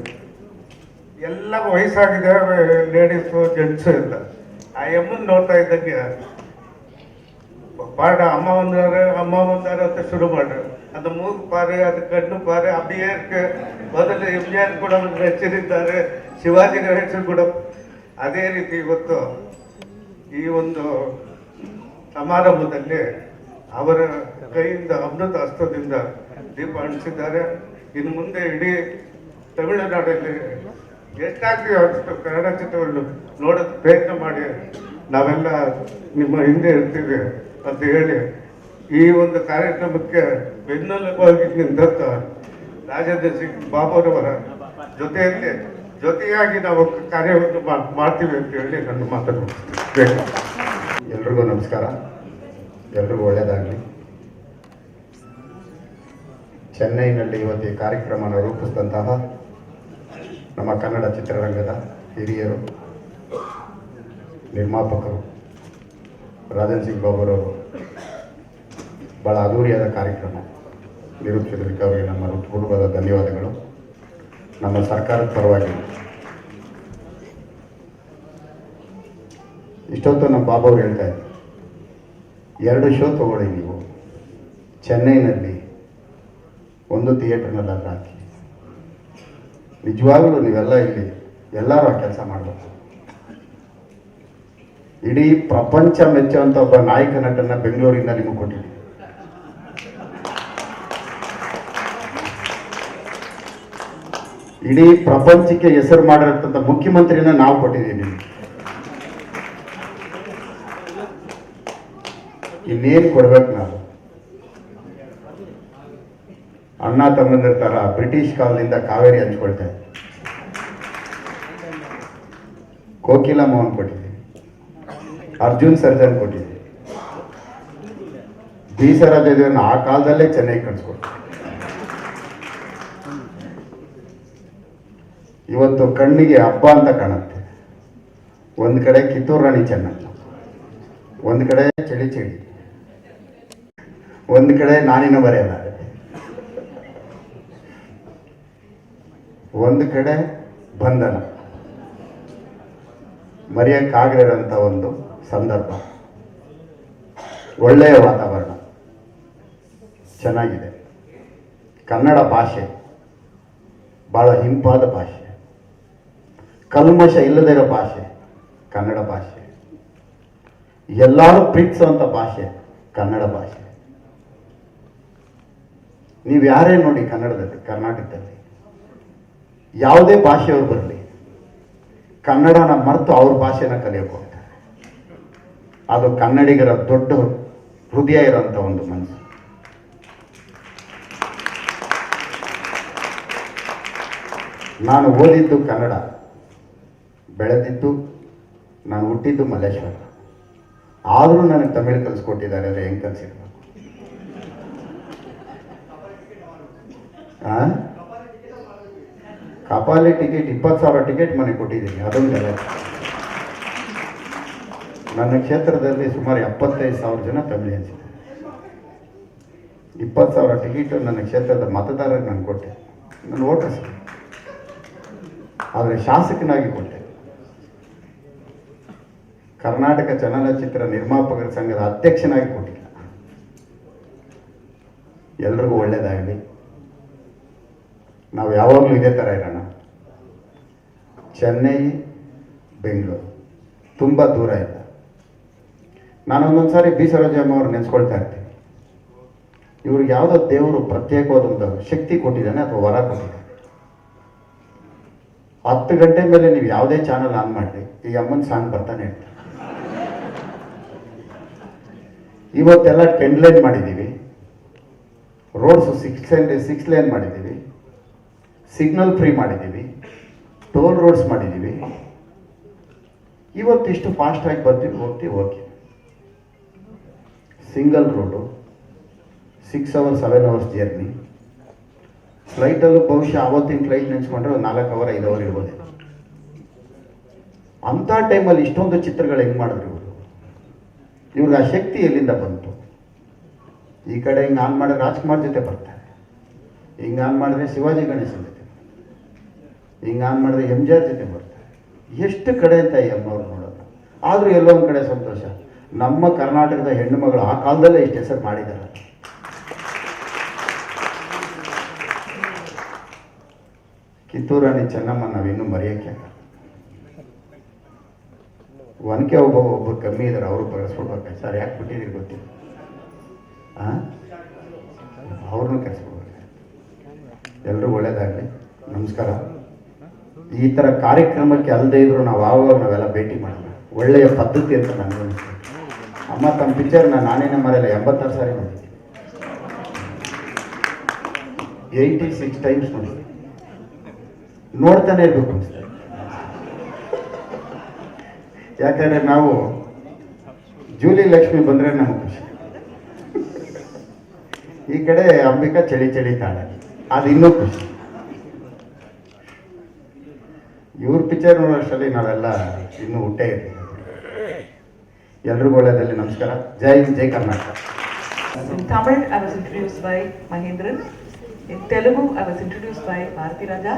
S6: ಎಲ್ಲ ವಯಸ್ಸಾಗಿದೆ, ಲೇಡೀಸು ಜೆಂಟ್ಸು ಎಲ್ಲ. ಆ ಎಮ್ಮನ್ ನೋಡ್ತಾ ಇದ್ದಂಗೆ ಪಾಡ ಅಮ್ಮ ಒಂದಾರೆ ಅಂತ ಶುರು ಮಾಡ್ರು. ಅದು ಮೂಗು ಪಾರೆ, ಅದು ಕಣ್ಣು ಪಾರೆ. ಅಭಿಯಾನಕ್ಕೆ ಮೊದಲು MJR ಕೂಡ ಒಂದು ಹೆಸರಿದ್ದಾರೆ, ಶಿವಾಜಿ ಗಣೇಶನ್ ಕೂಡ ಅದೇ ರೀತಿ. ಇವತ್ತು ಈ ಒಂದು ಸಮಾರಂಭದಲ್ಲಿ ಅವರ ಕೈಯಿಂದ ಅಮೃತ ಹಸ್ತದಿಂದ ದೀಪ ಹಂಚಿದ್ದಾರೆ. ಇನ್ನು ಮುಂದೆ ಇಡೀ ತಮಿಳುನಾಡಲ್ಲಿ ಎಷ್ಟಾಗ್ತೀವಿ ಅಷ್ಟು ಕನ್ನಡ ಚಿತ್ರವನ್ನು ನೋಡೋದು ಪ್ರಯತ್ನ ಮಾಡಿ, ನಾವೆಲ್ಲ ನಿಮ್ಮ ಹಿಂದೆ ಇರ್ತೀವಿ ಅಂತ ಹೇಳಿ ಈ ಒಂದು ಕಾರ್ಯಕ್ರಮಕ್ಕೆ ಬೆನ್ನೆಲುಬಾಗಿ ನಿಂತ ರಾಜೇಂದ್ರ ಸಿಂಗ್ ಬಾಬುರವರ ಜೊತೆಯಾಗಿ ನಾವು ಕಾರ್ಯವನ್ನು ಮಾಡ್ತೀವಿ ಅಂತ ಹೇಳಿ ನನ್ನ ಮಾತನ್ನು ಬೇಕು.
S7: ಎಲ್ರಿಗೂ ನಮಸ್ಕಾರ. ಎಲ್ರಿಗೂ ಒಳ್ಳೆಯದಾಗಲಿ. ಚೆನ್ನೈನಲ್ಲಿ ಇವತ್ತು ಈ ಕಾರ್ಯಕ್ರಮನ ರೂಪಿಸಿದಂತಹ ನಮ್ಮ ಕನ್ನಡ ಚಿತ್ರರಂಗದ ಹಿರಿಯರು, ನಿರ್ಮಾಪಕರು ರಾಜೇಂದ್ರ ಸಿಂಗ್ ಬಾಬುರವರು ಭಾಳ ಅದ್ಧೂರಿಯಾದ ಕಾರ್ಯಕ್ರಮ ನಿರೂಪಿಸಿದ್ದಕ್ಕೆ ಅವರಿಗೆ ನಮ್ಮ ಹೃತ್ಪೂರ್ವಕವಾದ ಧನ್ಯವಾದಗಳು. ನಮ್ಮ ಸರ್ಕಾರದ ಪರವಾಗಿ ಇಷ್ಟೊತ್ತು ನಮ್ಮ ಬಾಬು ಅವರು ಹೇಳ್ತಾ ಇದ್ದಾರೆ, 2 ಶೋ ತಗೊಳ್ಳಿ ನೀವು ಚೆನ್ನೈನಲ್ಲಿ, 1 ಥಿಯೇಟರ್ನಲ್ಲಿ ಅಲ್ಲ ಹಾಕಿ. ನಿಜವಾಗಲೂ ನೀವೆಲ್ಲ ಇಲ್ಲಿ ಎಲ್ಲರೂ ಆ ಕೆಲಸ ಮಾಡಬೇಕು. ಇಡೀ ಪ್ರಪಂಚ ಮೆಚ್ಚುವಂಥ ಒಬ್ಬ ನಾಯಕ ನಟನ ಬೆಂಗಳೂರಿಂದ ನಿಮಗೆ ಕೊಟ್ಟಿದ್ದೀವಿ. ಇಡೀ ಪ್ರಪಂಚಕ್ಕೆ ಹೆಸರು ಮಾಡಿರತಕ್ಕಂಥ ಮುಖ್ಯಮಂತ್ರಿನ ನಾವು ಕೊಟ್ಟಿದ್ದೀವಿ. ಇನ್ನೇನು ಕೊಡ್ಬೇಕು ನಾವು? ಅಣ್ಣ ತಮ್ಮಂದಿರ ಥರ ಬ್ರಿಟಿಷ್ ಕಾಲದಿಂದ ಕಾವೇರಿ ಹಂಚ್ಕೊಳ್ತಾ ಇದ್ದೀವಿ. ಕೋಕಿಲ ಮೋಹನ್ ಕೊಟ್ಟಿದ್ದೀವಿ, ಅರ್ಜುನ್ ಸರ್ಜನ್ ಕೊಟ್ಟಿದ್ದೀವಿ, ಬೀಸರಾಜದೇವರನ್ನ ಆ ಕಾಲದಲ್ಲೇ ಚೆನ್ನೈ ಕಳಿಸ್ಕೊಡ್ತೀವಿ. ಇವತ್ತು ಕಣ್ಣಿಗೆ ಹಬ್ಬ ಅಂತ ಕಾಣುತ್ತೆ. ಒಂದು ಕಡೆ ಕಿತ್ತೂರು ರಾಣಿ ಚೆನ್ನಮ್ಮ, ಒಂದು ಕಡೆ ಚಳಿ ಚಳಿ, ಒಂದು ಕಡೆ ನಾನಿನ ಬರೆಯಲ್ಲ, ಒಂದು ಕಡೆ ಬಂಧನ. ಮರೆಯಕ್ಕಾಗದಿರೋಂಥ ಒಂದು ಸಂದರ್ಭ. ಒಳ್ಳೆಯ ವಾತಾವರಣ, ಚೆನ್ನಾಗಿದೆ. ಕನ್ನಡ ಭಾಷೆ ಭಾಳ ಹಿಂಪಾದ ಭಾಷೆ, ಕಲ್ಮಶ ಇಲ್ಲದೇ ಇರೋ ಭಾಷೆ ಕನ್ನಡ ಭಾಷೆ. ಎಲ್ಲರೂ ಪ್ರೀತಿಸುವಂಥ ಭಾಷೆ ಕನ್ನಡ ಭಾಷೆ. ನೀವು ಯಾರೇ ನೋಡಿ ಕನ್ನಡದಲ್ಲಿ, ಕರ್ನಾಟಕದಲ್ಲಿ ಯಾವುದೇ ಭಾಷೆಯವರು ಬರಲಿ, ಕನ್ನಡನ ಮರೆತು ಅವ್ರ ಭಾಷೆನ ಕಲಿಯೋಕೆ ಹೋಗ್ತಾರೆ. ಅದು ಕನ್ನಡಿಗರ ದೊಡ್ಡ ಹೃದಯ ಇರೋಂಥ ಒಂದು ಮನಸ್ಸು. ನಾನು ಓದಿದ್ದು ಕನ್ನಡ, ಬೆಳೆದಿದ್ದು, ನಾನು ಹುಟ್ಟಿದ್ದು ಮಲ್ಲೇಶ್ವರ. ಆದರೂ ನನಗೆ ತಮಿಳು ಕಲಿಸ್ಕೊಟ್ಟಿದ್ದಾರೆ ಅಂದರೆ ಹೆಂಗೆ ಕಲಿಸಿರ್ಬೇಕು? ಕಪಾಲಿ ಟಿಕೆಟ್ 20,000 ಟಿಕೆಟ್ ಮನೆಗೆ ಕೊಟ್ಟಿದ್ದೀನಿ. ಅದೊಂದೆಲ್ಲ ನನ್ನ ಕ್ಷೇತ್ರದಲ್ಲಿ ಸುಮಾರು 75,000 ಜನ ತಮಿಳಿಯನ್ಸ್ ಇದ್ದಾರೆ. 20,000 ಟಿಕೆಟ್ ನನ್ನ ಕ್ಷೇತ್ರದ ಮತದಾರರಿಗೆ ನಾನು ಕೊಟ್ಟೆ. ನನ್ನ ವೋಟರ್ಸ್. ಆದರೆ ಶಾಸಕನಾಗಿ ಕೊಟ್ಟೆ. ಕರ್ನಾಟಕ ಚಲನಚಿತ್ರ ನಿರ್ಮಾಪಕರ ಸಂಘದ ಅಧ್ಯಕ್ಷನಾಗಿ ಕೊಟ್ಟಿಲ್ಲ. ಎಲ್ರಿಗೂ ಒಳ್ಳೆಯದಾಗಲಿ. ನಾವು ಯಾವಾಗಲೂ ಇದೇ ಥರ ಇರೋಣ. ಚೆನ್ನೈ, ಬೆಂಗಳೂರು ತುಂಬ ದೂರ ಇಲ್ಲ. ನಾನು ಒಂದೊಂದು ಸಾರಿ ಬೀಸರಾಜಮ್ಮ ಅವ್ರು ನೆನೆಸ್ಕೊಳ್ತಾ ಇರ್ತೀನಿ. ಇವ್ರಿಗೆ ಯಾವುದೋ ದೇವರು ಪ್ರತ್ಯೇಕವಾದೊಂದು ಶಕ್ತಿ ಕೊಟ್ಟಿದ್ದಾನೆ ಅಥವಾ ವರ ಕೊಟ್ಟಿದ್ದಾನೆ. 10 ಗಂಟೆ ಮೇಲೆ ನೀವು ಯಾವುದೇ ಚಾನಲ್ ಆನ್ ಮಾಡಿ, ಈ ಅಮ್ಮನ ಸಾಂಗ್ ಬರ್ತಾನೆ ಇರ್ತಾರೆ. ಇವತ್ತೆಲ್ಲ 10 ಲೈನ್ ಮಾಡಿದ್ದೀವಿ, ರೋಡ್ಸು 6 ಲೈನ್ ಮಾಡಿದ್ದೀವಿ, ಸಿಗ್ನಲ್ ಫ್ರೀ ಮಾಡಿದ್ದೀವಿ, ಟೋಲ್ ರೋಡ್ಸ್ ಮಾಡಿದ್ದೀವಿ. ಇವತ್ತಿಷ್ಟು ಫಾಸ್ಟಾಗಿ ಬರ್ತೀವಿ, ಹೋಗ್ತೀವಿ, okay. Single road, 6 hours 7 hours journey. ಫ್ಲೈಟಲ್ಲೂ ಬಹುಶಃ ಆವತ್ತಿನ ಫ್ಲೈಟ್ ನೆನೆಸ್ಕೊಂಡ್ರೆ 4 ಅವರ್ 5 ಅವರ್ ಇರ್ಬೋದು. ಅಂಥ ಟೈಮಲ್ಲಿ ಇಷ್ಟೊಂದು ಚಿತ್ರಗಳು ಹೆಂಗೆ ಮಾಡಿದ್ರು ಇವರು? ಇವ್ರಿಗೆ ಆ ಶಕ್ತಿ ಎಲ್ಲಿಂದ ಬಂತು? ಈ ಕಡೆ ಹಿಂಗೆ ಆನ್ ಮಾಡಿದ್ರೆ ರಾಜ್ಕುಮಾರ್ ಜೊತೆ ಬರ್ತಾರೆ, ಹಿಂಗೆ ಆನ್ ಮಾಡಿದ್ರೆ ಶಿವಾಜಿ ಗಣೇಶನ್ ಜೊತೆ, ಹಿಂಗೆ ಆನ್ ಮಾಡಿದ್ರೆ MJR ಜೊತೆ ಬರ್ತಾರೆ. ಎಷ್ಟು ಕಡೆ ಅಂತ ಈ ಅಮ್ಮವ್ರು ನೋಡೋದು. ಆದರೂ ಎಲ್ಲೋ ಒಂದು ಕಡೆ ಸಂತೋಷ. ನಮ್ಮ ಕರ್ನಾಟಕದ ಹೆಣ್ಣು ಮಗಳು ಆ ಕಾಲದಲ್ಲೇ ಇಷ್ಟು ಹೆಸರು ಮಾಡಿದ್ದಾರೆ. ಕಿತ್ತೂರು ರಾಣಿ ಚೆನ್ನಮ್ಮ ನಾವಿನ್ನೂ ಮರೆಯೋಕ್ಕೆ ಒನಕೆ ಒಬ್ಬರು ಕಮ್ಮಿ ಇದ್ದಾರೆ, ಅವರು ಕರೆಸ್ಬಿಡ್ಬೇಕು. ಸರ್ ಯಾಕೆ ಬಿಟ್ಟಿದ್ದೀರಿ ಗೊತ್ತಿಲ್ಲ, ಅವ್ರನ್ನೂ ಕರೆಸ್ಬಿಡ್ಬೇಕು. ಎಲ್ಲರೂ ಒಳ್ಳೇದಾಗಲಿ. ನಮಸ್ಕಾರ. ಈ ಥರ ಕಾರ್ಯಕ್ರಮಕ್ಕೆ ಅಲ್ಲದೆ ಇದ್ರು ನಾವೆಲ್ಲ ಭೇಟಿ ಮಾಡೋಣ, ಒಳ್ಳೆಯ ಪದ್ಧತಿ ಅಂತ ನನಗೆ ಅನಿಸ್ತದೆ. ಅಮ್ಮ ತಮ್ಮ ಪಿಕ್ಚರ್ನ ನಾನೇನೇ ಮರೆಯಲ್ಲ, 86 ಸಾರಿ ನೋಡಿದ್ದೀನಿ, 86 ಟೈಮ್ಸ್ ನೋಡಿದ್ದೀನಿ. ನೋಡ್ತಾನೆ ಇರ್ಬೇಕು ಅನಿಸ್ತದೆ. ಯಾಕಂದರೆ ನಾವು ಜೂಲಿ ಲಕ್ಷ್ಮಿ ಬಂದರೆ ನಮಗೆ ಖುಷಿ. ಈ ಕಡೆ ಅಂಬಿಕಾ ಚಳಿ ಚಳಿ ತಾಳೆ, ಅದು ಇನ್ನೂ ಖುಷಿ. ಇವ್ರ ಪಿಕ್ಚರ್ ನೋಡೋಷ್ಟರಲ್ಲಿ ನಾವೆಲ್ಲ ಇನ್ನೂ ಹುಟ್ಟೇ ಇರ್ತೀವಿ. ಎಲ್ರಿಗೂ ಒಳ್ಳೆಯದಲ್ಲಿ. ನಮಸ್ಕಾರ. ಜೈ ಹಿಂದ್, ಜೈ Karnataka.
S2: In Tamil, I was introduced by Mahendran. In Telugu, I was introduced by Bharati Raja.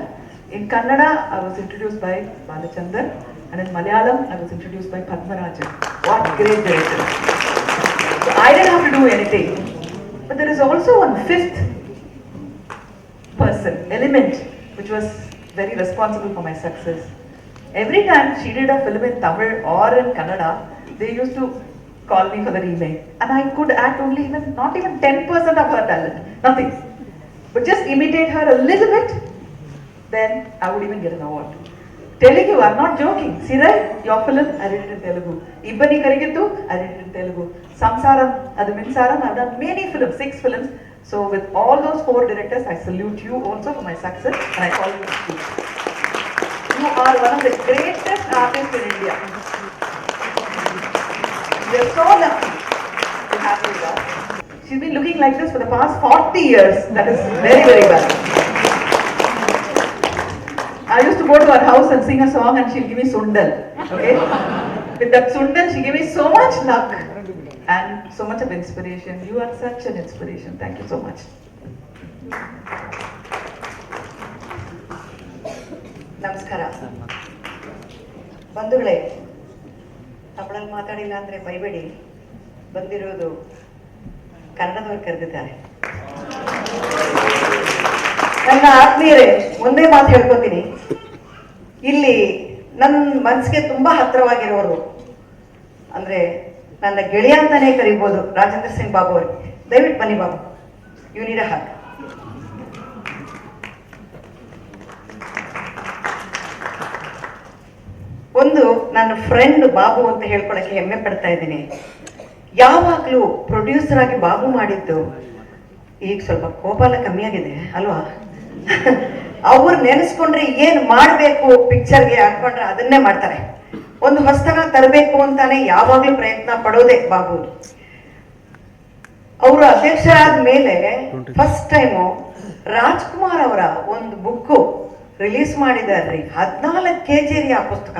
S2: In Kannada, I was introduced by Balachandar. And in Malayalam, I was introduced by Padmarajan. What great director. So I didn't have to do anything. But there is also one fifth person, element, which was very responsible for my success. Every time she did a film in Tamil or in Kannada, they used to call me for the remake. And I could act only not even 10% of her talent. Nothing. But just imitate her a little bit, then I would even get an award. Telugu, I'm not joking. See right? Your film, I did it in Telugu. Ibbani Karigittu, I did it in Telugu. Samsaram, Adu Minsaram, I've done many films, 6 films. So with all those 4 directors, I salute you also for my success, and I call you a student. You are one of the greatest artists in India. We are so lucky to have you here. She's been looking like this for the past 40 years. That is very, very bad. I used to go to her house and sing a song and she'll give me sundal. Okay? With that sundal, she gave me so much luck and so much of inspiration. You are such an inspiration. Thank you so much.
S8: ನಮಸ್ಕಾರ ಬಂಧುಗಳೇ. ತಮಿಳಲ್ಲಿ ಮಾತಾಡಿಲ್ಲ ಅಂದರೆ ಬೈಬೇಡಿ, ಬಂದಿರೋದು ಕನ್ನಡದವ್ರು ಕರೆದಿದ್ದಾರೆ. ನನ್ನ ಆತ್ಮೀಯರೇ, ಒಂದೇ ಮಾತು ಹೇಳ್ಕೊತೀನಿ. ಇಲ್ಲಿ ನನ್ನ ಮನಸ್ಸಿಗೆ ತುಂಬ ಹತ್ತಿರವಾಗಿರೋರು ಅಂದರೆ ನನ್ನ ಗೆಳೆಯ ಅಂತಾನೆ ಕರಿಬೋದು, ರಾಜೇಂದ್ರ ಸಿಂಗ್ ಬಾಬು ಅವ್ರಿಗೆ. ದಯವಿಟ್ಟು ಬನ್ನಿ Babu, you need a hug. ಒಂದು ನನ್ನ ಫ್ರೆಂಡ್ ಬಾಬು ಅಂತ ಹೇಳ್ಕೊಳಕ್ಕೆ ಹೆಮ್ಮೆ ಪಡ್ತಾ ಇದ್ದೀನಿ. ಯಾವಾಗಲೂ ಪ್ರೊಡ್ಯೂಸರ್ ಆಗಿ ಬಾಬು ಮಾಡಿದ್ದು, ಈಗ ಸ್ವಲ್ಪ ಕೋಪಾಲ ಕಮ್ಮಿ ಆಗಿದೆ ಅಲ್ವಾ? ಅವ್ರು ನೆನೆಸ್ಕೊಂಡ್ರೆ ಏನು ಮಾಡಬೇಕು ಪಿಕ್ಚರ್ಗೆ ಹಾಕೊಂಡ್ರೆ ಅದನ್ನೇ ಮಾಡ್ತಾರೆ. ಒಂದು ಹೊಸತನ ತರಬೇಕು ಅಂತಾನೆ ಯಾವಾಗಲೂ ಪ್ರಯತ್ನ ಪಡೋದೇ ಬಾಬು. ಅವರು ಅಧ್ಯಕ್ಷರಾದ ಮೇಲೆ ಫಸ್ಟ್ ಟೈಮು ರಾಜ್ಕುಮಾರ್ ಅವರ ಒಂದು ಬುಕ್ಕು ರಿಲೀಸ್ ಮಾಡಿದಾರ್ರಿ. 14 kg ರೀ ಆ ಪುಸ್ತಕ.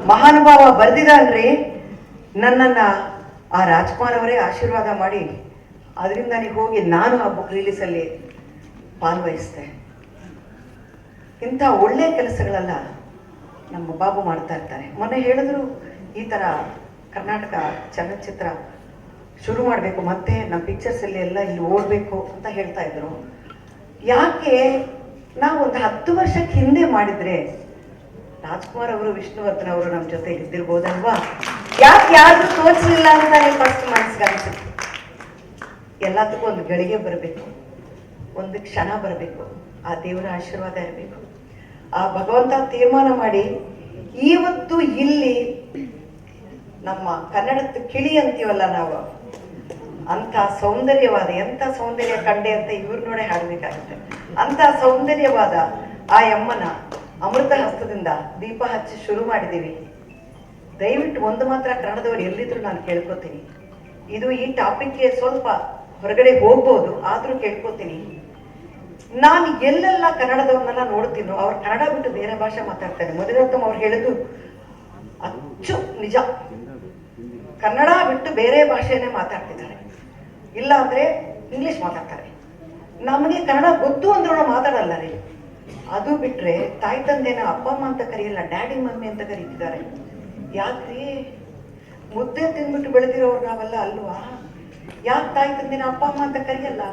S8: ಮಹಾನುಭಾವ ಬರ್ದಿದಾನ್ರಿ. ನನ್ನನ್ನ ಆ ರಾಜ್ಕುಮಾರ್ ಅವರೇ ಆಶೀರ್ವಾದ ಮಾಡಿ ಅದರಿಂದ ನನಗೆ ಹೋಗಿ ನಾನು ಆ ಬುಕ್ ರಿಲೀಸಲ್ಲಿ ಪಾಲ್ವಹಿಸಿದೆ. ಇಂಥ ಒಳ್ಳೆಯ ಕೆಲಸಗಳೆಲ್ಲ ನಮ್ಮ ಬಾಬು ಮಾಡ್ತಾ ಇರ್ತಾರೆ. ಮೊನ್ನೆ ಹೇಳಿದ್ರು ಈ ಥರ ಕರ್ನಾಟಕ ಚಲನಚಿತ್ರ ಶುರು ಮಾಡಬೇಕು, ಮತ್ತೆ ನಮ್ಮ ಪಿಕ್ಚರ್ಸಲ್ಲಿ ಎಲ್ಲ ಇಲ್ಲಿ ಓಡಬೇಕು ಅಂತ ಹೇಳ್ತಾ ಇದ್ರು. ಯಾಕೆ ನಾವು ಒಂದು 10 ವರ್ಷಕ್ಕೆ ಹಿಂದೆ ಮಾಡಿದ್ರೆ ರಾಜ್ಕುಮಾರ್ ಅವರು, ವಿಷ್ಣುವರ್ಧನ್ ಅವರು ನಮ್ಮ ಜೊತೆ ಇದ್ದಿರ್ಬೋದಲ್ವಾ? ಯಾಕೆ ಯಾರು ತೋರಿಸಲಿಲ್ಲ ಅಂತ ಫಸ್ಟ್ ಮನಸ್ಸಿಗೆ ಅನ್ಸುತ್ತೆ. ಎಲ್ಲದಕ್ಕೂ ಒಂದು ಗಳಿಗೆ ಬರಬೇಕು, ಒಂದು ಕ್ಷಣ ಬರಬೇಕು, ಆ ದೇವರ ಆಶೀರ್ವಾದ ಇರಬೇಕು. ಆ ಭಗವಂತ ತೀರ್ಮಾನ ಮಾಡಿ ಇವತ್ತು ಇಲ್ಲಿ ನಮ್ಮ ಕನ್ನಡದ ಕಿಳಿ ಅಂತೀವಲ್ಲ ನಾವು, ಅಂಥ ಸೌಂದರ್ಯವಾದ, ಎಂಥ ಸೌಂದರ್ಯ ಕಂಡೆ ಅಂತ ಇವ್ರು ನೋಡೇ ಹಾಡಬೇಕಾಗುತ್ತೆ. ಅಂಥ ಸೌಂದರ್ಯವಾದ ಆ ಯಮ್ಮನ ಅಮೃತ ಹಸ್ತದಿಂದ ದೀಪ ಹಚ್ಚಿ ಶುರು ಮಾಡಿದ್ದೀವಿ. ದಯವಿಟ್ಟು ಒಂದು ಮಾತ್ರ ಕನ್ನಡದವ್ರು ಎಲ್ಲಿದ್ರು ನಾನು ಕೇಳ್ಕೊತೀನಿ, ಇದು ಈ ಟಾಪಿಕ್ಗೆ ಸ್ವಲ್ಪ ಹೊರಗಡೆ ಹೋಗ್ಬೋದು, ಆದರೂ ಕೇಳ್ಕೊತೀನಿ. ನಾನು ಎಲ್ಲೆಲ್ಲ ಕನ್ನಡದವ್ರನ್ನೆಲ್ಲ ನೋಡ್ತೀನೋ ಅವ್ರು ಕನ್ನಡ ಬಿಟ್ಟು ಬೇರೆ ಭಾಷೆ ಮಾತಾಡ್ತಾರೆ. ಮೊದಲೊತ್ತಮ್ಮ ಅವ್ರು ಹೇಳಿದ್ದು ಅಚ್ಚು ನಿಜ. ಕನ್ನಡ ಬಿಟ್ಟು ಬೇರೆ ಭಾಷೆನೇ ಮಾತಾಡ್ತಿದ್ದಾರೆ, ಇಲ್ಲ ಅಂದರೆ ಇಂಗ್ಲೀಷ್ ಮಾತಾಡ್ತಾರೆ. ನಮಗೆ ಕನ್ನಡ ಗೊತ್ತು ಅಂದ್ರೂ ಮಾತಾಡಲ್ಲ ರೀ. ಅದು ಬಿಟ್ಟರೆ ತಾಯಿ ತಂದೆನ ಅಪ್ಪ ಅಮ್ಮ ಅಂತ ಕರೆಯಲ್ಲ, ಡ್ಯಾಡಿ ಮಮ್ಮಿ ಅಂತ ಕರೀತಿದ್ದಾರೆ. ಯಾಕ್ರಿ? ಮುದ್ದೆ ತಿಂದ್ಬಿಟ್ಟು ಬೆಳೆದಿರೋರು ನಾವೆಲ್ಲ ಅಲ್ವಾ? ಯಾಕೆ ತಾಯಿ ತಂದಿನ ಅಪ್ಪ ಅಮ್ಮ ಅಂತ ಕರೆಯಲ್ಲ?